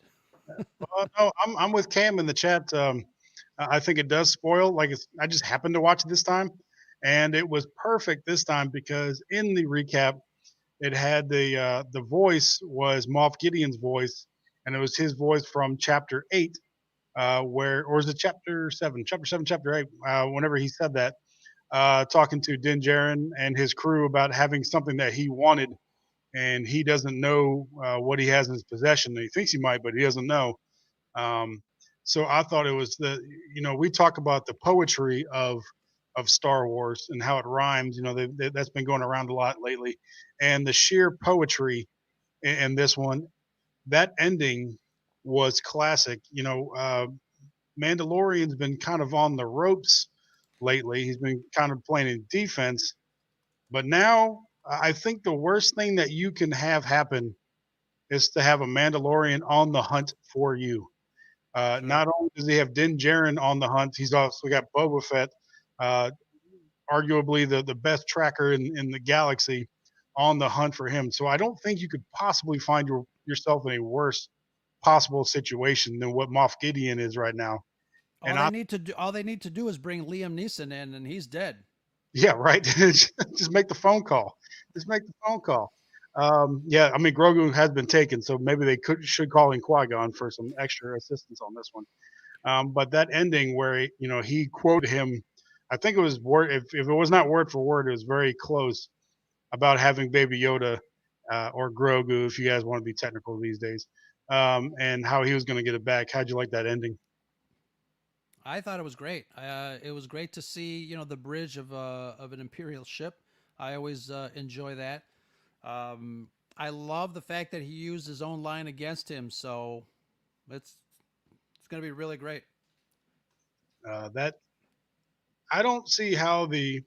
No, I'm with Cam in the chat. I think it does spoil. I just happened to watch it this time, and it was perfect this time because in the recap, it had the voice was Moff Gideon's voice, and it was his voice from Chapter 8, where or is it Chapter 7? Chapter 7, Chapter 8. Whenever he said that, talking to Din Djarin and his crew about having something that he wanted, and he doesn't know what he has in his possession. He thinks he might, but he doesn't know. Um, so I thought it was we talk about the poetry of Star Wars and how it rhymes. That's been going around a lot lately, and the sheer poetry in this one, that ending was classic. Mandalorian's been kind of on the ropes lately. He's been kind of playing in defense, but now I think the worst thing that you can have happen is to have a Mandalorian on the hunt for you. Sure. Not only does he have Din Djarin on the hunt, he's also got Boba Fett, uh, arguably the best tracker in the galaxy, on the hunt for him. So I don't think you could possibly find yourself in a worse possible situation than what Moff Gideon is right now. And I All they need to do is bring Liam Neeson in, and he's dead. Yeah, right. Just make the phone call. Just make the phone call. Yeah, I mean Grogu has been taken, so maybe they should call in Qui Gon for some extra assistance on this one. But that ending where he quoted him, I think it was word. If it was not word for word, it was very close about having Baby Yoda or Grogu, if you guys want to be technical these days, and how he was going to get it back. How'd you like that ending? I thought it was great. It was great to see, the bridge of an Imperial ship. I always enjoy that. Um, I love the fact that he used his own line against him. So it's it's going to be really great. That I don't see how the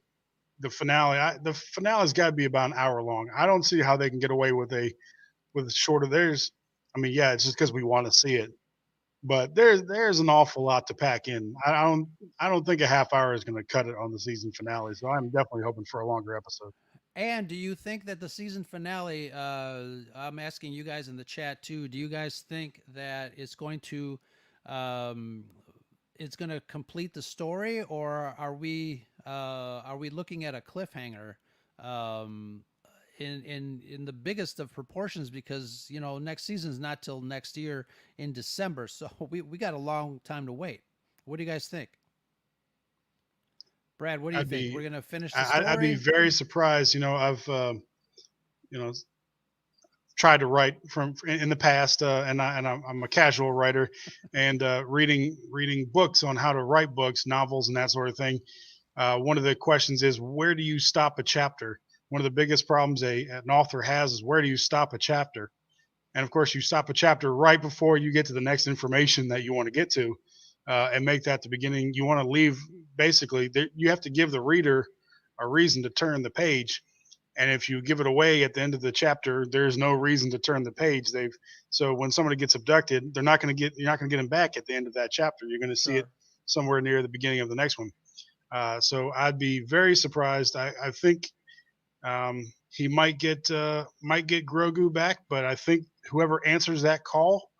finale. The finale's got to be about an hour long. I don't see how they can get away with shorter. There's, I mean, yeah, it's just because we want to see it, but there's an awful lot to pack in. I don't think a half hour is going to cut it on the season finale. So I'm definitely hoping for a longer episode. And do you think that the season finale? I'm asking you guys in the chat too. Do you guys think that um, it's going to complete the story, or are we looking at a cliffhanger? Um, in the biggest of proportions, because next season is not till next year in December, so we got a long time to wait. What do you guys think? Brad, what do you I'd think? We're be gonna finish the I'd be story? very surprised. I've you know tried to write from in the past, and I'm a casual writer, and reading books on how to write books, novels, and that sort of thing. One of the questions is, where do you stop a chapter? One of the biggest problems an author has is, where do you stop a chapter? And of course, you stop a chapter right before you get to the next information that you want to get to, and make that the beginning. You want to leave basically. You have to give the reader a reason to turn the page, and if you give it away at the end of the chapter, there's no reason to turn the page. They've So when somebody gets abducted, you're not going to get them back at the end of that chapter. You're going to see it Sure. somewhere near the beginning of the next one. So I'd be very surprised. I think he might get Grogu back, but I think whoever answers that call,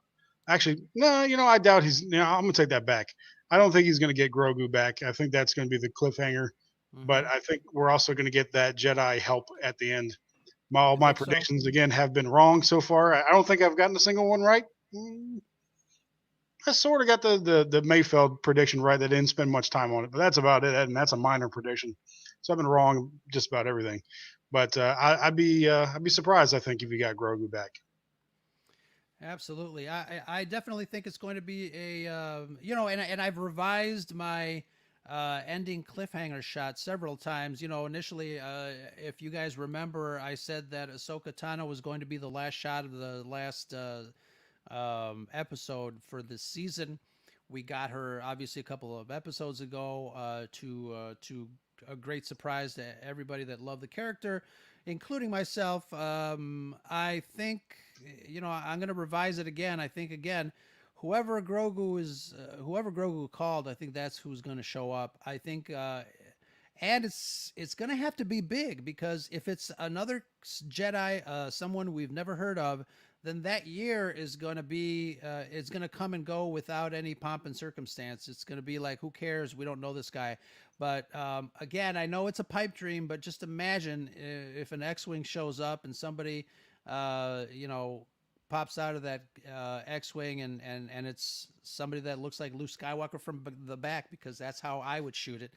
actually, no, I doubt he's. I'm gonna take that back. I don't think he's gonna get Grogu back. I think that's gonna be the cliffhanger. But Mm-hmm. I think we're also gonna get that Jedi help at the end. All You my think so? predictions again have been wrong so far. I don't think I've gotten a single one right. I sort of got the Mayfeld prediction right. They didn't spend much time on it, but that's about it, and that's a minor prediction. So I've been wrong just about everything. But I'd be surprised. I think if you got Grogu back. Absolutely. I definitely think it's going to be and I've revised my ending cliffhanger shot several times. Initially, if you guys remember, I said that Ahsoka Tano was going to be the last shot of the last episode for this season. We got her obviously a couple of episodes ago, to a great surprise to everybody that loved the character, including myself. I think I'm going to revise it again. I think again, whoever Grogu called, I think that's who's going to show up. I think. And it's going to have to be big, because if it's another Jedi, someone we've never heard of, then that year is going to be it's going to come and go without any pomp and circumstance. It's going to be like, who cares? We don't know this guy. But again, I know it's a pipe dream, but just imagine if an X-wing shows up and somebody, uh, you know, pops out of that X-wing, and it's somebody that looks like Luke Skywalker from the back, because that's how I would shoot it.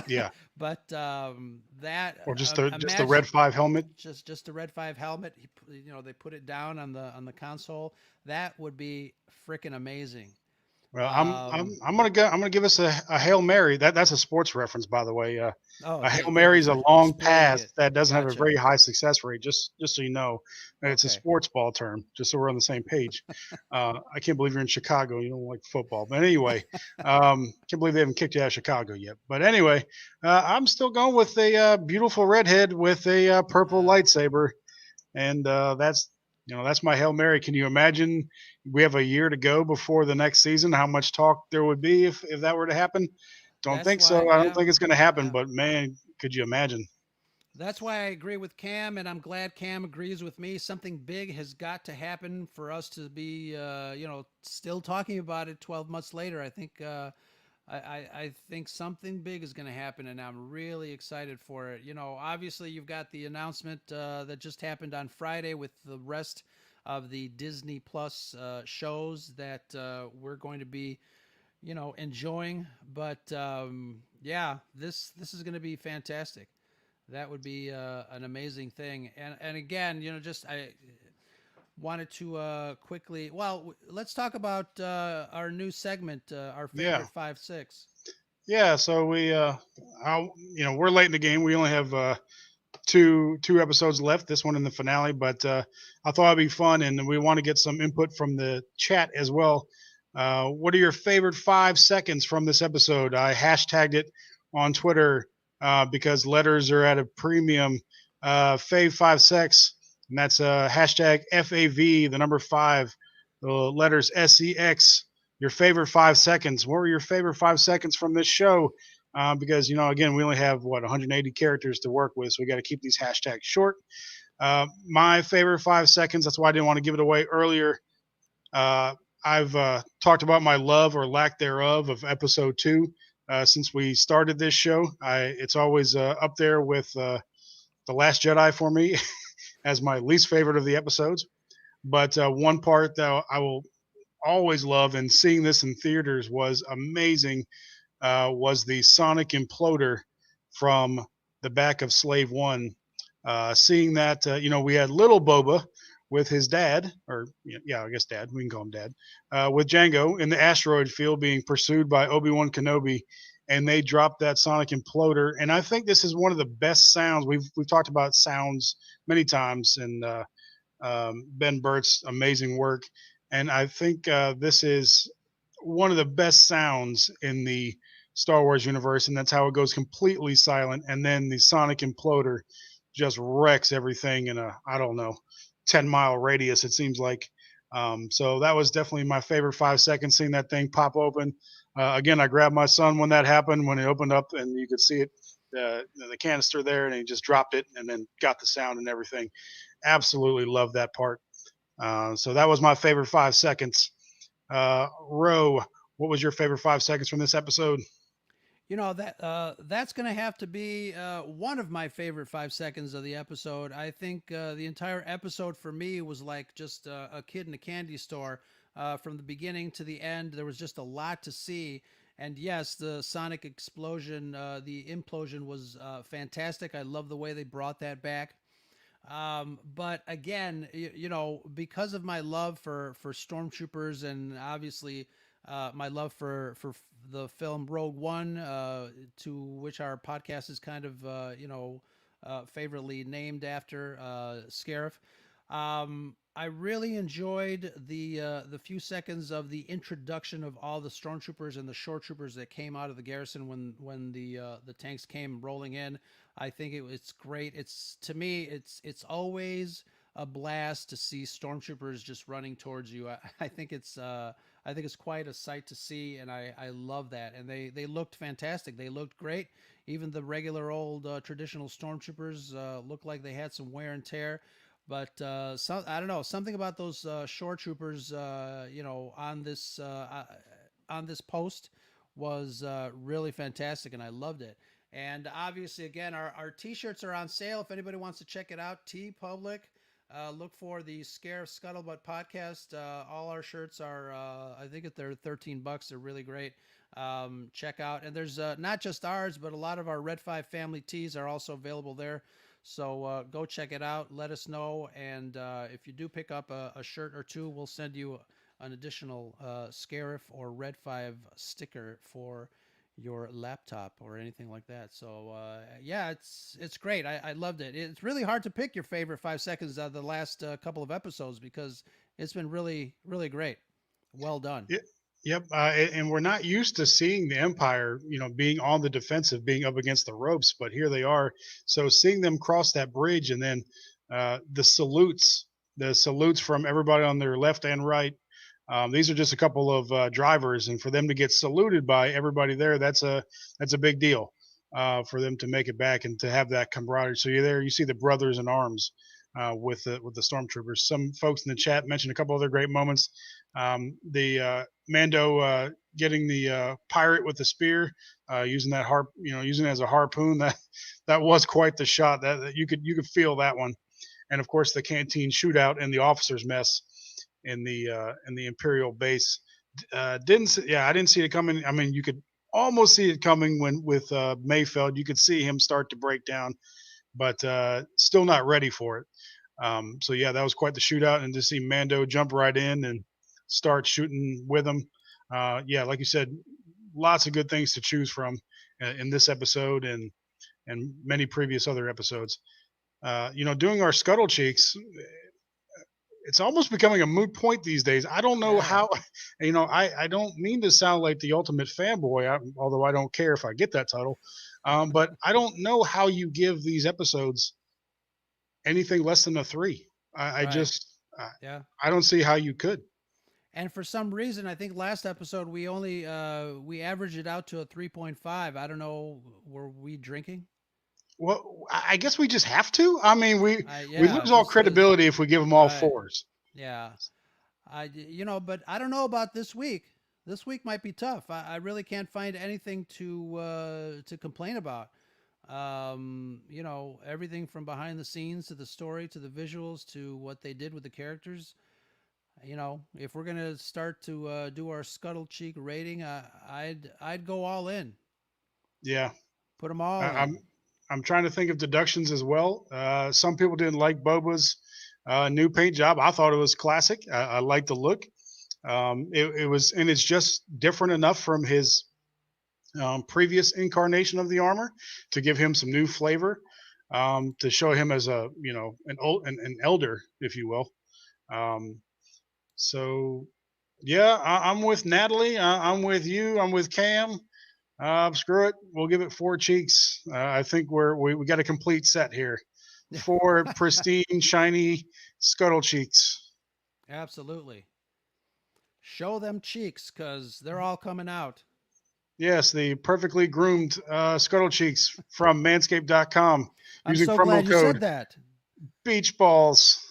Yeah, But that or just the imagine Red 5 helmet. just a red 5 helmet. They put it down on the console. That would be freaking amazing. Well, Um, I'm gonna give us a Hail Mary. That's a sports reference, by the way. oh, A Hail thank Mary you is a for long explaining pass it. that doesn't have a Gotcha. very high success rate. Just so you know, and it's a Okay. sports ball term. Just so we're on the same page. I can't believe you're in Chicago. You don't like football, but anyway, can't believe they haven't kicked you out of Chicago yet. But anyway, I'm still going with a beautiful redhead with a purple Uh, lightsaber, and that's my Hail Mary. Can you imagine? We have a year to go before the next season. How much talk there would be if that were to happen? Don't that's think why, so. I don't yeah, think it's going to happen. yeah. But man, could you imagine? That's why I agree with Cam, and I'm glad Cam agrees with me. Something big has got to happen for us to be, still talking about it 12 months later. I think I think something big is going to happen, and I'm really excited for it. Obviously, you've got the announcement that just happened on Friday with the rest of the Disney Plus shows that we're going to be, enjoying. But yeah, this is going to be fantastic. That would be an amazing thing. And again, just I wanted to quickly. Well, let's talk about our new segment, our Yeah. favorite 5-6. Yeah, so we're late in the game. We only have two episodes left. This one in the finale, but I thought it'd be fun, and we want to get some input from the chat as well. What are your favorite 5 seconds from this episode? I hashtagged it on Twitter because letters are at a premium. Fave 5 sex, and that's hashtag FAV, the number five, the letters SEX. Your favorite 5 seconds. What were your favorite 5 seconds from this show? Because again, we only have 180 characters to work with, so we got to keep these hashtags short. My favorite 5 seconds. That's why I didn't want to give it away earlier. Uh, I've talked about my love or lack thereof of episode 2 since we started this show. It's always up there with the Last Jedi for me as my least favorite of the episodes. But one part that I will always love, and seeing this in theaters was amazing, was the sonic imploder from the back of Slave One. Seeing that, we had little Boba with his dad, or yeah, I guess dad. We can call him dad, with Django in the asteroid field being pursued by Obi-Wan Kenobi, and they dropped that sonic imploder. And I think this is one of the best sounds. We've talked about sounds many times, and Ben Burt's amazing work. And I think this is one of the best sounds in the Star Wars universe, and that's how it goes completely silent. And then the sonic imploder just wrecks everything in a, I don't know, 10-mile radius, it seems like. So that was definitely my favorite 5 seconds, seeing that thing pop open. Again, I grabbed my son when that happened, when it opened up and you could see it, the canister there, and he just dropped it and then got the sound and everything. Absolutely love that part. So that was my favorite 5 seconds. Ro, what was your favorite 5 seconds from this episode? That's going to have to be one of my favorite 5 seconds of the episode. I think the entire episode for me was like just a kid in a candy store. From the beginning to the end, there was just a lot to see. And yes, the sonic explosion, the implosion was fantastic. I love the way they brought that back. But again, because of my love for stormtroopers, and obviously my love for the film Rogue One, to which our podcast is kind of favorably named after Scarif. I really enjoyed the few seconds of the introduction of all the stormtroopers and the shore troopers that came out of the garrison when the tanks came rolling in. I think it's great. It's to me, it's always a blast to see stormtroopers just running towards you. I think it's quite a sight to see, and I love that. And they looked fantastic. They looked great. Even the regular old traditional stormtroopers looked like they had some wear and tear. But I don't know, something about those shore troopers, on this post was really fantastic, and I loved it. And obviously, again, our t-shirts are on sale. If anybody wants to check it out, T Public. Look for the Scare Scuttlebutt podcast. All our shirts are, I think they're $13. They're really great. Check out, and there's not just ours, but a lot of our Red 5 family tees are also available there. So go check it out. Let us know, and if you do pick up a shirt or two, we'll send you an additional Scarif or Red 5 sticker for your laptop or anything like that. So yeah, it's great. I loved it. It's really hard to pick your favorite 5 seconds of the last couple of episodes because it's been really great. Well done. Y- Yep, and we're not used to seeing the Empire, being on the defensive, being up against the ropes, but here they are. So seeing them cross that bridge, and then the salutes from everybody on their left and right. These are just a couple of drivers, and for them to get saluted by everybody there, that's a big deal for them to make it back and to have that camaraderie. So you're there, you see the brothers in arms with the stormtroopers. Some folks in the chat mentioned a couple other great moments. The Mando getting the pirate with the spear, using that using it as a harpoon. That was quite the shot. That you could feel that one. And of course, the canteen shootout and the officers' mess in the Imperial base. Didn't Yeah, I didn't see it coming. I mean, you could almost see it coming when with Mayfeld. You could see him start to break down, but still not ready for it. So yeah, that was quite the shootout, and to see Mando jump right in and start shooting with him. Yeah, like you said, lots of good things to choose from in this episode and many previous other episodes. Doing our scuttle cheeks, it's almost becoming a moot point these days. I don't know Yeah, how, I don't mean to sound like the ultimate fanboy, although I don't care if I get that title. But I don't know how you give these episodes anything less than a three. I right. just, Yeah. I don't see how you could. And for some reason, I think last episode we only we averaged it out to a 3.5. I don't know. Were we drinking? Well, I guess we just have to. I mean, we Yeah, lose all just because. credibility if we give them all Right. fours. Yeah. But I don't know about this week. This week might be tough. I really can't find anything to complain about. Everything from behind the scenes to the story to the visuals to what they did with the characters. If we're gonna start to do our scuttle cheek rating, I'd go all in. Yeah, Put them I, all I'm in. I'm trying to think of deductions as well. Some people didn't like Boba's new paint job. I thought it was classic. I like the look. It was, and it's just different enough from his previous incarnation of the armor to give him some new flavor, to show him as a an elder, if you will. Um, so yeah, I'm with Natalie. I'm with you. I'm with Cam. Screw it. We'll give it four cheeks. I think we got a complete set here. Four pristine, shiny scuttle cheeks. Absolutely. Show them cheeks, cause they're all coming out. Yes, the perfectly groomed scuttle cheeks from manscaped.com I'm using so promo glad you said code that. beach balls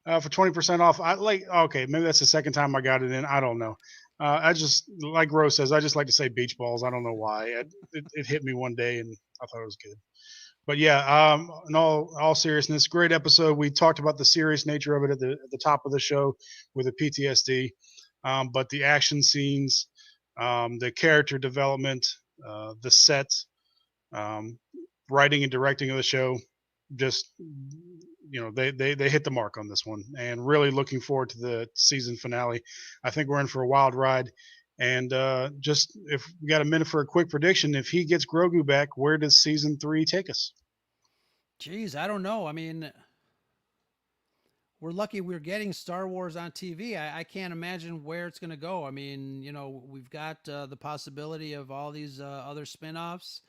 for 20% off. I like, okay, maybe that's the second time I got it in. I don't know. I just, like Rose says, I just like to say beach balls. I don't know why. It hit me one day and I thought it was good. But yeah, in all seriousness, great episode. We talked about the serious nature of it at the top of the show with the PTSD, but the action scenes, the character development, the set, um, writing and directing of the show, just they hit the mark on this one, and really looking forward to the season finale. I think we're in for a wild ride. And just if we got a minute for a quick prediction, if he gets Grogu back, where does season three take us? Jeez, I don't know. I mean, we're lucky we're getting Star Wars on TV. I can't imagine where it's going to go. I mean, we've got the possibility of all these other spin-offs,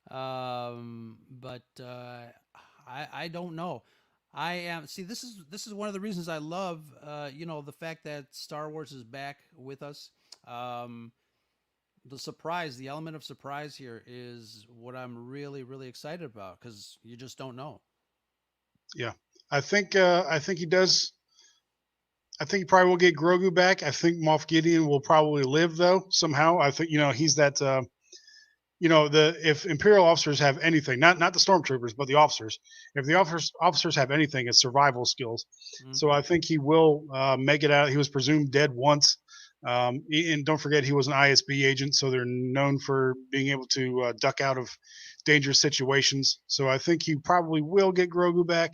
but I don't know. I am see this is one of the reasons I love the fact that Star Wars is back with us. Um, the element of surprise here is what I'm really excited about because you just don't know. Yeah, I think he does. I think he probably will get Grogu back. I think Moff Gideon will probably live though somehow. I think he's that. The if Imperial officers have anything, not the stormtroopers, but the officers, if the officers have anything, it's survival skills. So Hmm. I think he will make it out. He was presumed dead once, and don't forget he was an ISB agent, so they're known for being able to duck out of dangerous situations. So I think he probably will get Grogu back,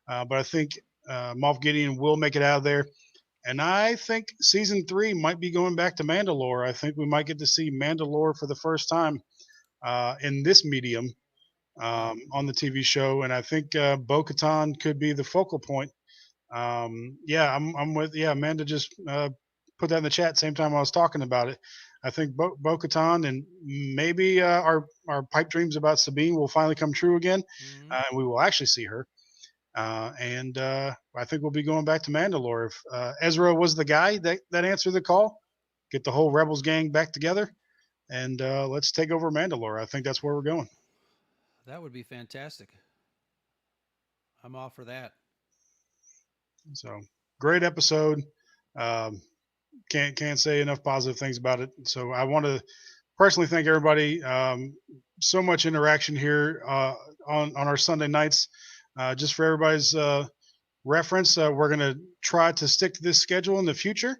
but I think Moff Gideon will make it out of there. And I think season three might be going back to Mandalore. I think we might get to see Mandalore for the first time in this medium Wow. on the TV show, and I think Bo Katan could be the focal point. Yeah, I'm with, yeah. Amanda just put that in the chat same time I was talking about it. I think Bo Katan and maybe our pipe dreams about Sabine will finally come true again, Hmm. and we will actually see her. And I think we'll be going back to Mandalore. If Ezra was the guy that answered the call, get the whole Rebels gang back together, and let's take over Mandalore. I think that's where we're going. That would be fantastic. I'm all for that. So great episode. Um, Can't say enough positive things about it. So I want to personally thank everybody. So much interaction here on our Sunday nights. Just for everybody's reference, we're going to try to stick to this schedule in the future.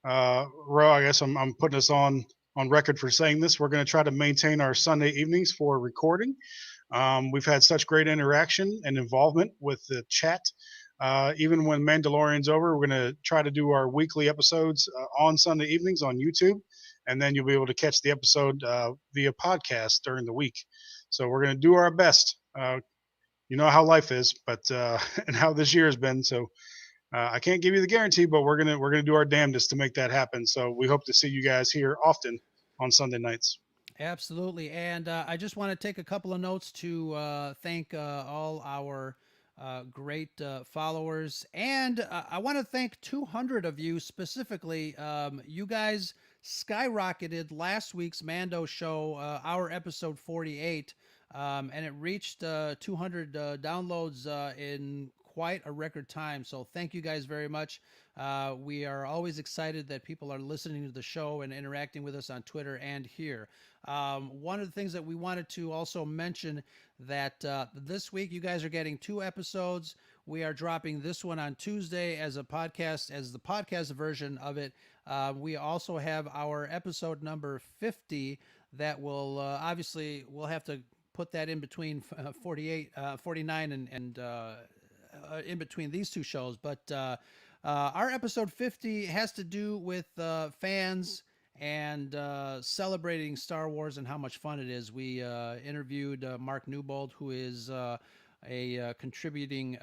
Ro, I guess I'm putting us on record for saying this. We're going to try to maintain our Sunday evenings for recording. We've had such great interaction and involvement with the chat. Even when Mandalorian's over, we're going to try to do our weekly episodes on Sunday evenings on YouTube, and then you'll be able to catch the episode via podcast during the week. So we're going to do our best. You know how life is, but and how this year has been. So I can't give you the guarantee, but we're gonna do our damnedest to make that happen. So we hope to see you guys here often on Sunday nights. Absolutely. And I just want to take a couple of notes to thank all our great followers. And I want to thank 200 of you specifically. You guys skyrocketed last week's Mando show, our episode 48, and it reached 200 downloads in quite a record time. So thank you guys very much. We are always excited that people are listening to the show and interacting with us on Twitter and here. One of the things that we wanted to also mention that this week you guys are getting 2 episodes. We are dropping this one on Tuesday as a podcast, as the podcast version of it. We also have our episode number 50 that will obviously we'll have to put that in between 48, 49 and in between these two shows. But our episode 50 has to do with fans and celebrating Star Wars and how much fun it is. We interviewed Mark Newbold, who is a contributing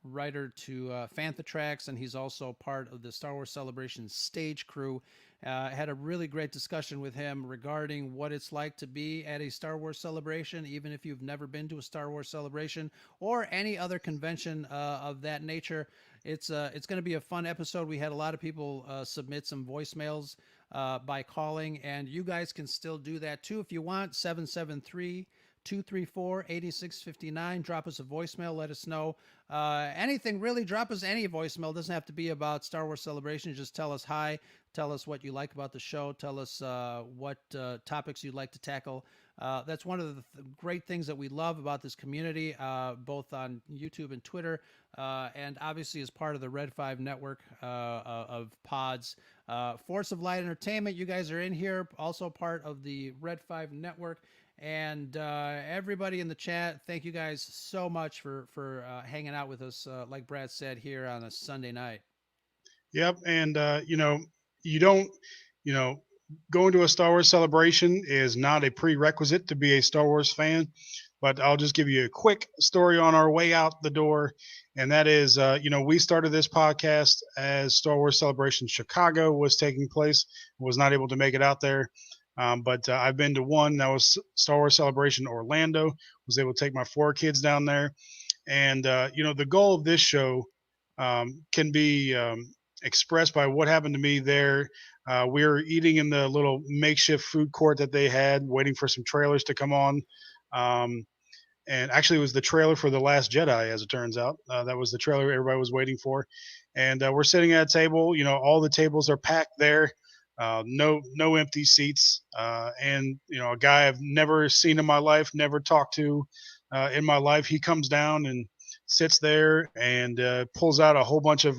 writer to Fantha Tracks, and he's also part of the Star Wars Celebration stage crew. Had a really great discussion with him regarding what it's like to be at a Star Wars celebration, even if you've never been to a Star Wars celebration or any other convention of that nature. It's going to be a fun episode. We had a lot of people submit some voicemails by calling, and you guys can still do that too if you want. 773 234 8659. Drop us a voicemail. Let us know anything, really. Drop us any voicemail. It doesn't have to be about Star Wars Celebration. Just tell us hi. Tell us what you like about the show. Tell us what topics you'd like to tackle. That's one of the great things that we love about this community, both on YouTube and Twitter, and obviously as part of the Red 5 network of pods. Force of Light Entertainment, you guys are in here, also part of the Red 5 network. And everybody in the chat, thank you guys so much for hanging out with us, like Brad said, here on a Sunday night. Yep, and you don't, you know, going to a Star Wars celebration is not a prerequisite to be a Star Wars fan. But I'll just give you a quick story on our way out the door, and that is, we started this podcast as Star Wars Celebration Chicago was taking place. Was not able to make it out there, but I've been to one that was Star Wars Celebration Orlando. Was able to take my 4 kids down there, and the goal of this show can be expressed by what happened to me there. We were eating in the little makeshift food court that they had, waiting for some trailers to come on. Um, and actually, it was the trailer for The Last Jedi, as it turns out. That was the trailer everybody was waiting for. And we're sitting at a table. All the tables are packed there. No empty seats. And a guy I've never seen in my life, never talked to in my life. He comes down and sits there and pulls out a whole bunch of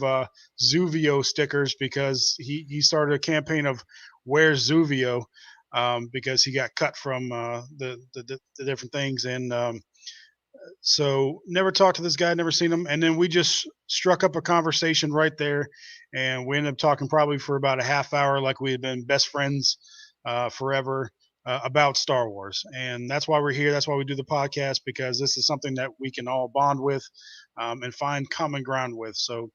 Zuvio stickers because he started a campaign of "Where's Zuvio?" Because he got cut from the different things. And so never talked to this guy, never seen him. And then we just struck up a conversation right there. And we ended up talking probably for about a half hour, like we had been best friends forever, about Star Wars. And that's why we're here. That's why we do the podcast, because this is something that we can all bond with and find common ground with. So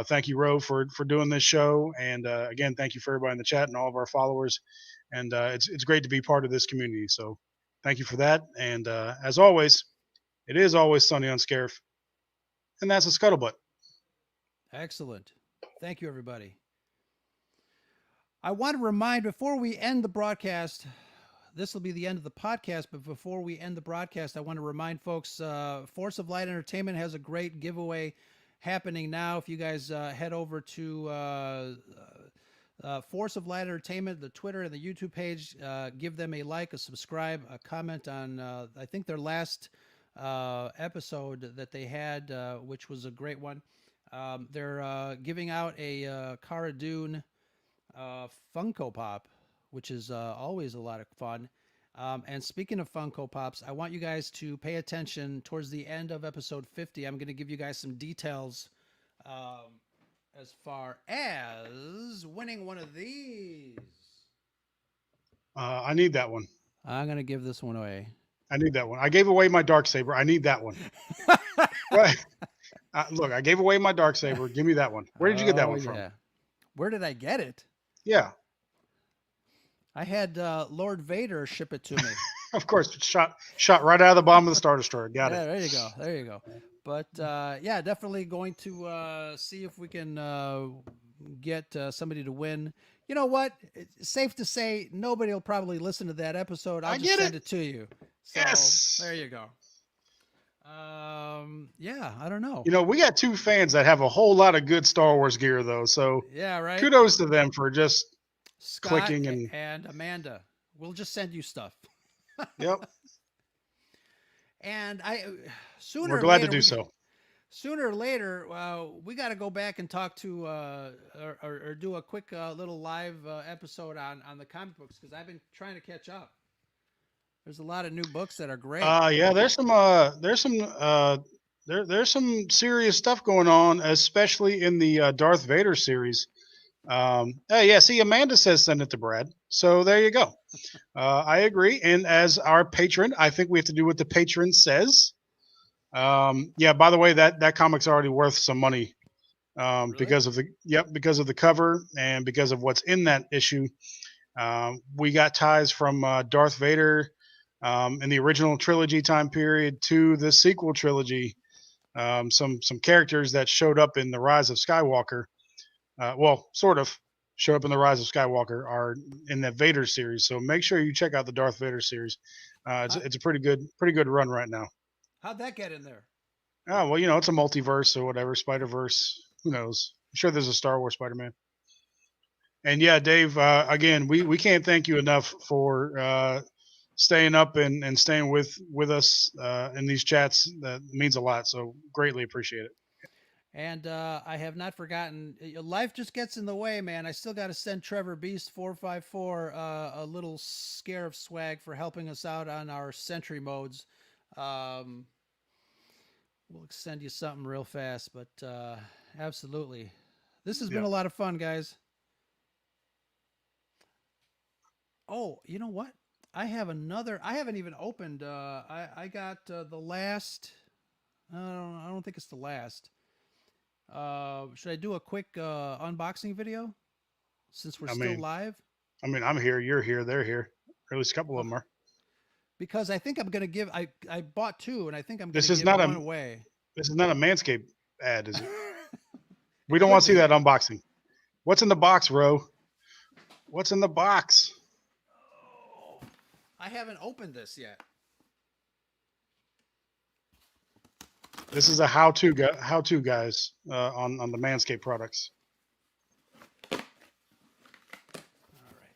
thank you, Ro, for doing this show. And again, thank you for everybody in the chat and all of our followers. And it's great to be part of this community. So thank you for that. And as always, it is always sunny on Scarif, and that's a scuttlebutt. Excellent. Thank you, everybody. I want to remind before we end the broadcast, this will be the end of the podcast, but before we end the broadcast, I want to remind folks Force of Light Entertainment has a great giveaway happening now. If you guys head over to Force of Light Entertainment, the Twitter and the YouTube page. Give them a like, a subscribe, a comment on, I think, their last episode that they had, which was a great one. They're giving out a Cara Dune Funko Pop, which is always a lot of fun. And speaking of Funko Pops, I want you guys to pay attention towards the end of episode 50. I'm going to give you guys some details as far as winning one of these. I need that one. I'm going to give this one away. I need that one. I gave away my Darksaber. I need that one. What? Look, I gave away my Darksaber. Give me that one. Where did you get that one from? Where did I get it? Yeah. I had Lord Vader ship it to me. Of course, shot right out of the bottom of the Star Destroyer. Got it. There you go. There you go. But yeah, definitely going to see if we can get somebody to win. You know what? It's safe to say nobody will probably listen to that episode. I'll just send it to you. So, yes. There you go. Yeah, I don't know. You know, we got 2 fans that have a whole lot of good Star Wars gear, though. So yeah, right. Kudos to them for just Scott clicking and Amanda. We'll just send you stuff. Yep. And we're glad to do so. Sooner or later, we got to go back and talk to or do a quick little live episode on the comic books, because I've been trying to catch up. There's a lot of new books that are great. Yeah, there's some serious stuff going on, especially in the Darth Vader series. Yeah, see, Amanda says send it to Brad. So there you go. I agree. And as our patron, I think we have to do what the patron says. Yeah, by the way, that comic's already worth some money. Really? Because of the cover and because of what's in that issue. We got ties from Darth Vader in the original trilogy time period to the sequel trilogy. Some characters that showed up in the Rise of Skywalker. Well, sort of show up in the Rise of Skywalker are in the Vader series. So make sure you check out the Darth Vader series. It's a pretty good run right now. How'd that get in there? Oh, well, it's a multiverse or whatever, Spider-Verse. Who knows? I'm sure there's a Star Wars Spider-Man. And yeah, Dave, again, we can't thank you enough for staying up and staying with us in these chats. That means a lot. So greatly appreciate it. And I have not forgotten. Life just gets in the way, man. I still got to send Trevor Beast 454 a little scare of swag for helping us out on our sentry modes. We'll send you something real fast, but absolutely, this has been a lot of fun, guys. Oh, you know what? I have another. I haven't even opened. I got the last. I don't think it's the last. Should I do a quick unboxing video since we're still live? I mean, I'm here, you're here, they're here. Or at least a couple of them are. Because I think I'm going to give. I bought 2, and I think I'm going to give one away. This is not a Manscaped ad, is it? We don't want to see that unboxing. What's in the box, Ro? What's in the box? Oh, I haven't opened this yet. This is a how-to guys on the Manscaped products. All right,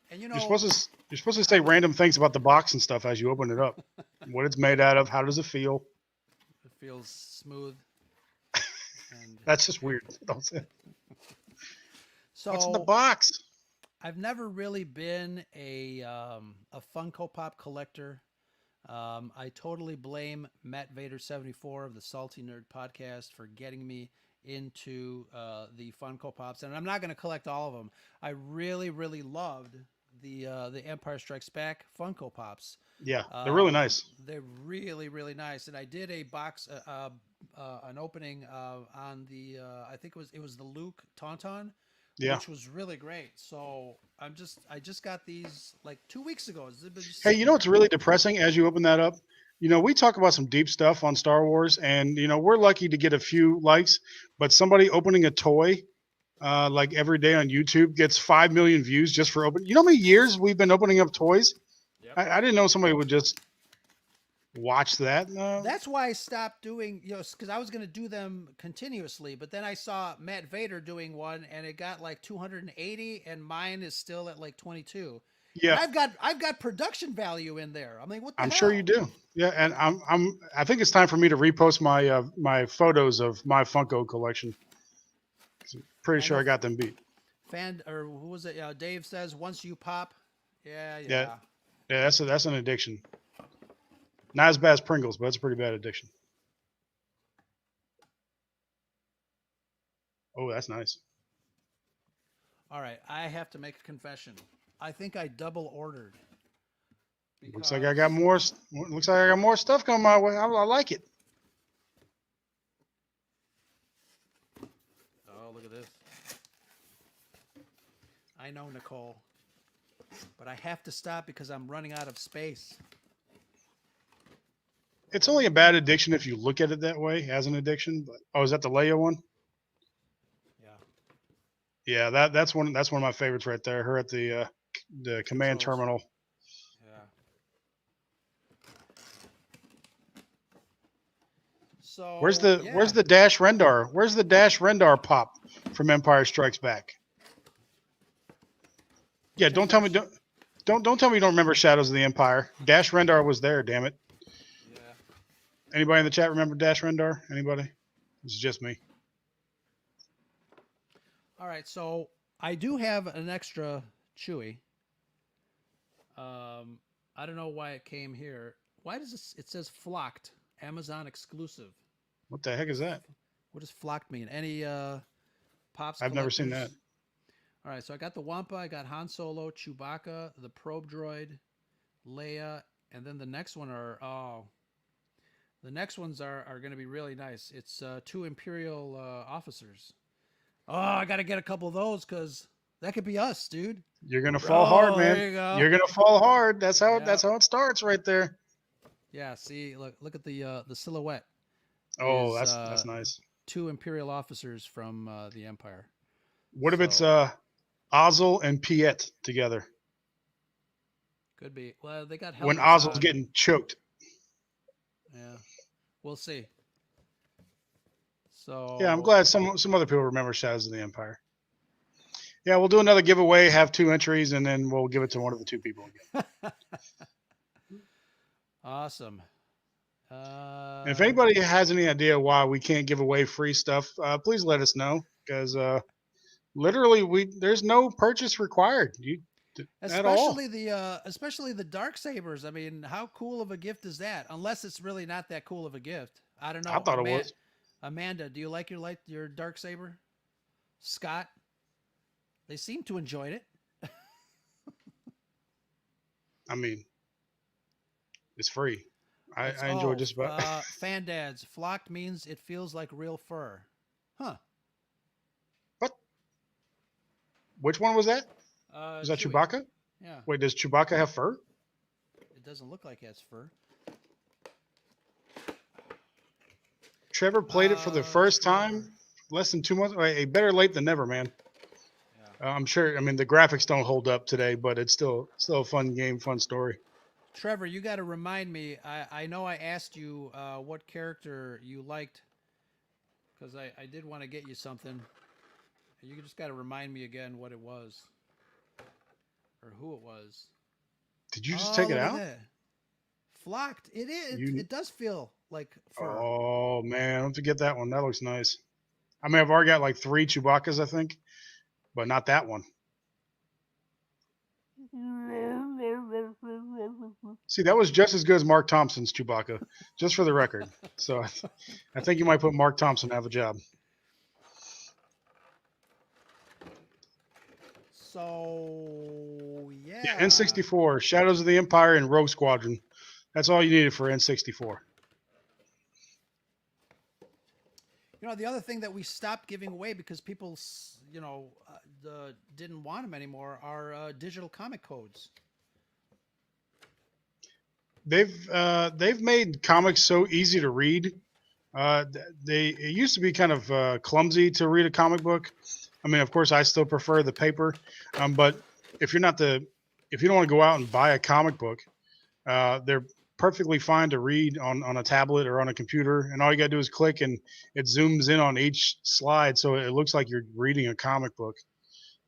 and you're supposed to say random things about the box and stuff as you open it up. What it's made out of, how does it feel? It feels smooth. And that's just weird. Don't say. So what's in the box? I've never really been a Funko Pop collector. I totally blame Matt Vader 74 of the Salty Nerd podcast for getting me into the Funko Pops, and I'm not going to collect all of them. I really, really loved the Empire Strikes Back Funko Pops. Yeah, they're really nice. They're really, really nice, and I did a box, an opening on the I think it was the Luke Tauntaun. Yeah. Which was really great. So I just got these like 2 weeks ago. Hey, you know what's really depressing as you open that up? We talk about some deep stuff on Star Wars, and we're lucky to get a few likes, but somebody opening a toy like every day on YouTube gets 5 million views just for opening. You know how many years we've been opening up toys? Yep. I didn't know somebody would just watch that. That's why I stopped doing, because I was going to do them continuously, but then I saw Matt Vader doing one, and it got like 280, and mine is still at like 22, and Yeah, I've got production value in there. I'm like, what the I'm sure you hell? do. Yeah, and I think it's time for me to repost my my photos of my Funko collection. Pretty Yeah, I sure know. I got them beat. Fan or who was it? Dave says once you pop, yeah, Yeah, yeah. yeah, that's an addiction. Not as bad as Pringles, but it's a pretty bad addiction. Oh, that's nice. All right, I have to make a confession. I think I double ordered Looks like I got because more. Looks like I got more stuff coming my way. I like it. oh, look at this. I know, Nicole, but I have to stop because I'm running out of space. It's only a bad addiction if you look at it that way as an addiction. But oh, is that the Leia one? Yeah, Yeah, that's one of my favorites right there. Her at the command controls. terminal. Yeah. So Where's yeah, the Dash Rendar? Where's the Dash Rendar pop from Empire Strikes Back? I Yeah, think don't tell me that's don't tell me you don't remember Shadows of the Empire. Dash Rendar was there. Damn it. yeah. Anybody in the chat remember Dash Rendar? Anybody? It's just me. All right, so I do have an extra Chewy. Um, I don't know why it came here. Why does this? It says flocked, Amazon exclusive. What the heck What is does that? what does flocked mean? Any pops I've never seen that. collectors? All right, so I got the Wampa, I got Han Solo, Chewbacca, the probe droid, Leia, and then the next one the next ones are going to be really nice. It's two Imperial officers. Oh, I got to get a couple of those because that could be us, dude. You're gonna fall hard, Oh, man. there you go. You're gonna fall hard. Yeah, That's how it starts right there. yeah. See, look at the silhouette Oh, is that's nice. two Imperial officers from the Empire. What if it's So Ozzel and Piet together? could be. Well, they got When helmets Ozzel's on. getting choked. Yeah, we'll see. Yeah, I'm So glad some other people remember Shadows of the Empire. Yeah, we'll do another giveaway, have two entries, and then we'll give it to one of the two people again. awesome. And if anybody has any idea why we can't give away free stuff, please let us know because literally there's no purchase required at all. Especially the dark sabers. I mean, how cool of a gift is that? Unless it's really not that cool of a gift. I don't I know. thought it was. Amanda, do you like your dark saber? Scott, they seem to enjoy it. I mean, it's free. It's I enjoy just about. fan dads. Flocked means it feels like real fur. Huh. What? Which one was that? Was that Chewy. Chewbacca? Yeah. Wait, does Chewbacca have fur? It doesn't look like it has fur. Trevor played it for the first Screw over. time less than 2 months. Wait, better late than never, man. Yeah. I'm sure. I mean, the graphics don't hold up today, but it's still a fun game, fun story. Trevor, you got to remind me. I know I asked you what character you liked because I did want to get you something. You just got to remind me again what it was or who it was. Did you just Oh, take it look at out? that. Flocked. It is. You. It does feel like fur. Oh man, don't forget that one. That looks nice. I mean, I've already got like 3 Chewbaccas, I think, but not that one. See, that was just as good as Mark Thompson's Chewbacca, just for the record. So I think you might put Mark Thompson to have a job. So Yeah, yeah. N64, Shadows of the Empire, and Rogue Squadron. That's all you needed for N64. The other thing that we stopped giving away because people, didn't want them anymore are digital comic codes. They've made comics so easy to read. It used to be kind of clumsy to read a comic book. I mean, of course, I still prefer the paper, but if you don't want to go out and buy a comic book, they're perfectly fine to read on a tablet or on a computer, and all you got to do is click, and it zooms in on each slide, so it looks like you're reading a comic book.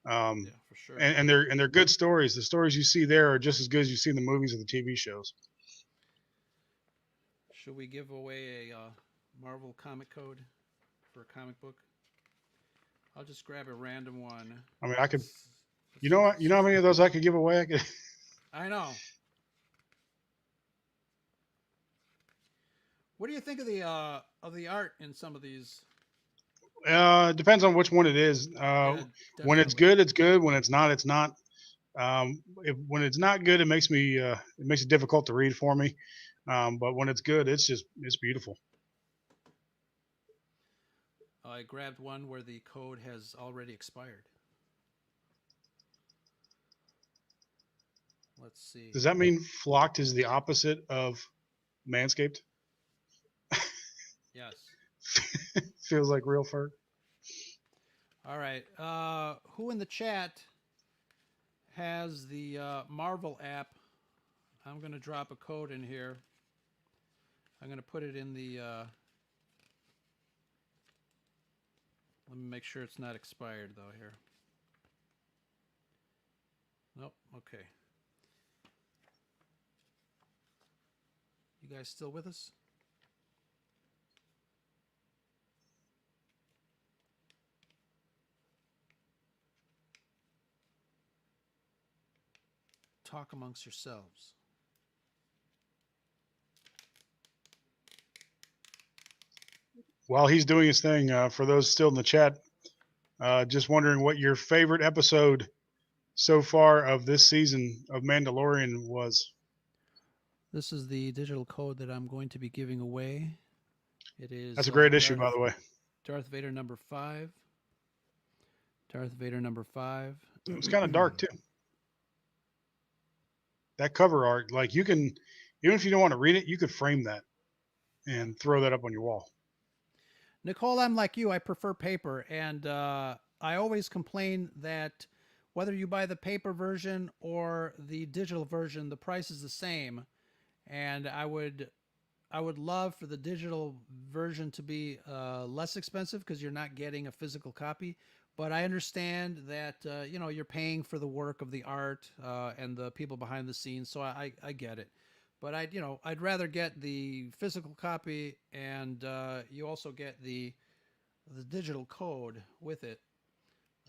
Yeah, Um, for sure. and they're good stories. The stories you see there are just as good as you see in the movies or the TV shows. Should we give away a Marvel comic code for a comic book? I'll just grab a random one. I mean, I could. Let's You see know if what? You this know how is. many of those I could give away? I could, I know. What do you think of the art in some of these? depends on which one it is. Yeah, When it's definitely. good, it's good. When it's not, it's not. When it's not good, it makes it difficult to read for me. But when it's good, it's beautiful. I grabbed one where the code has already expired. Let's see. Does that mean flocked is the opposite of manscaped? Yes. Feels like real fur. All right. Who in the chat has the Marvel app? I'm going to drop a code in here. I'm going to put it in the. Let me make sure it's not expired though here. Nope. Okay. You guys still with us? Talk amongst yourselves. While he's doing his thing, for those still in the chat, just wondering what your favorite episode so far of this season of Mandalorian was. This is the digital code that I'm going to be giving away. It That's is a great issue, by the way. Darth Vader number 5. Darth Vader number 5. It was kind of dark too. That cover art, like you can, even if you don't want to read it, you could frame that Yeah. and throw that up on your wall. Nicole, I'm like you. I prefer paper. And I always complain that whether you buy the paper version or the digital version, the price is the same. And I would love for the digital version to be less expensive because you're not getting a physical copy. But I understand that you're paying for the work of the art and the people behind the scenes, so I get it. But I'd rather get the physical copy, and you also get the digital code with it.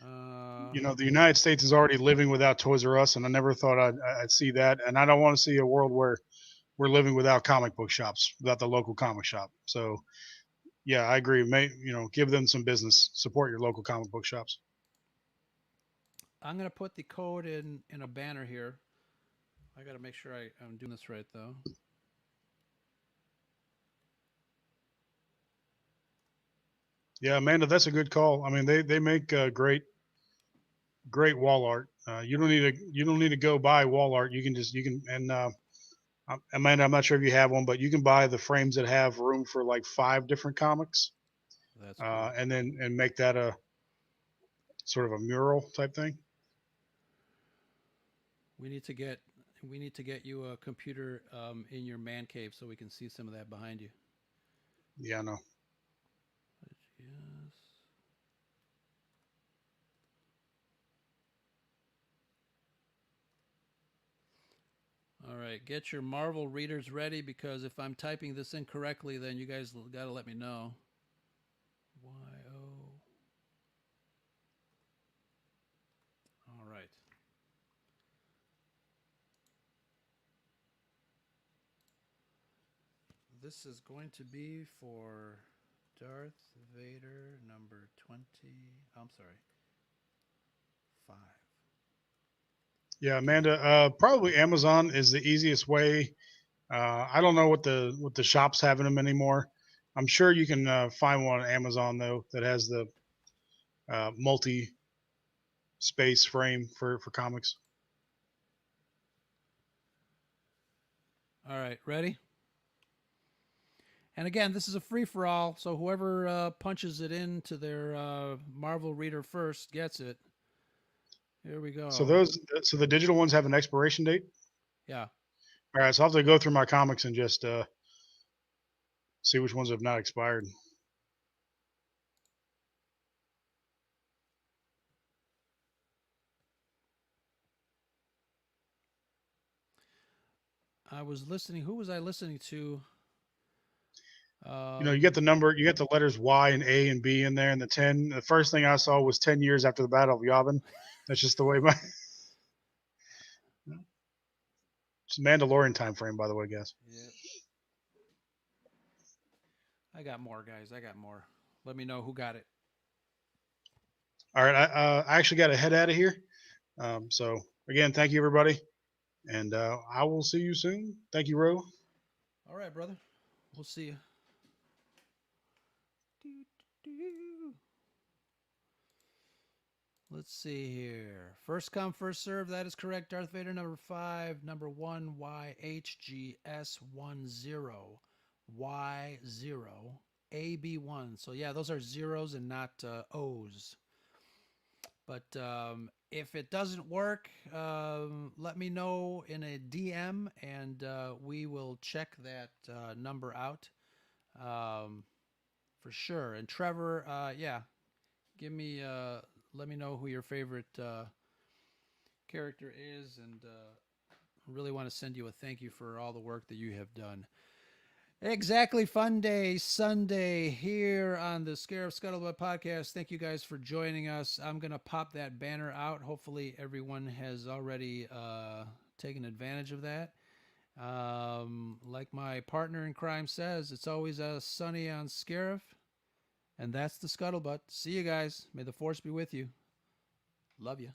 Uh, You know, the United States is already living without Toys R Us, and I never thought I'd see that. And I don't want to see a world where we're living without comic book shops, without the local comic shop. So, yeah, I agree. Give them some business, support your local comic book shops. I'm gonna put the code in a banner here. I got to make sure I'm doing this right though. Yeah, Amanda, that's a good call. I mean, they make great wall art. You don't need to go buy wall art. You can and Amanda, I'm not sure if you have one, but you can buy the frames that have room for like 5 different comics, That's cool. and make that a sort of a mural type thing. We need to get we need to get you a computer in your man cave so we can see some of that behind you. Yeah, I know. Yes. All right, get your Marvel readers ready because if I'm typing this incorrectly, then you guys got to let me know. Y-O. All right. This is going to be for Darth Vader number 20. I'm sorry. 5. Yeah, Okay. Amanda. Probably Amazon is the easiest way. I don't know what the shops having them anymore. I'm sure you can find one on Amazon though that has the multi space frame for comics. All right, ready? And again, this is a free for all, so whoever punches it into their Marvel reader first gets it. Here we So go. those so the digital ones have an expiration date. Yeah. All right, so I'll have to go through my comics and just see which ones have not expired. I was listening. Who was I listening to? You get Um, the number, you get the letters Y and A and B in there, and the 10. The first thing I saw was 10 years after the Battle of Yavin. That's just the way my it's Mandalorian time frame, by the way, guys. yeah, I got more, guys. I got more. Let me know who got it. All right, I actually got to head out of here. So again, thank you everybody, and I will see you soon. Thank you, Ro. All right, brother. We'll see you. Let's see here. First come, first serve. That is correct. Darth Vader number 5, number 1, YHGS10, Y0, AB1. So, yeah, those are zeros and not O's. But if it doesn't work, let me know in a DM and we will check that number out um, for sure. And Trevor, yeah, give me, let me know who your favorite character is, and really want to send you a thank you for all the work that you have done. Exactly. Fun Day Sunday here on the Scarab Scuttlebutt podcast. Thank you guys for joining us. I'm going to pop that banner out. Hopefully, everyone has already taken advantage of that. Like my partner in crime says, it's always a sunny on Scarab. And that's the Scuttlebutt. See you guys. May the force be with you. Love you.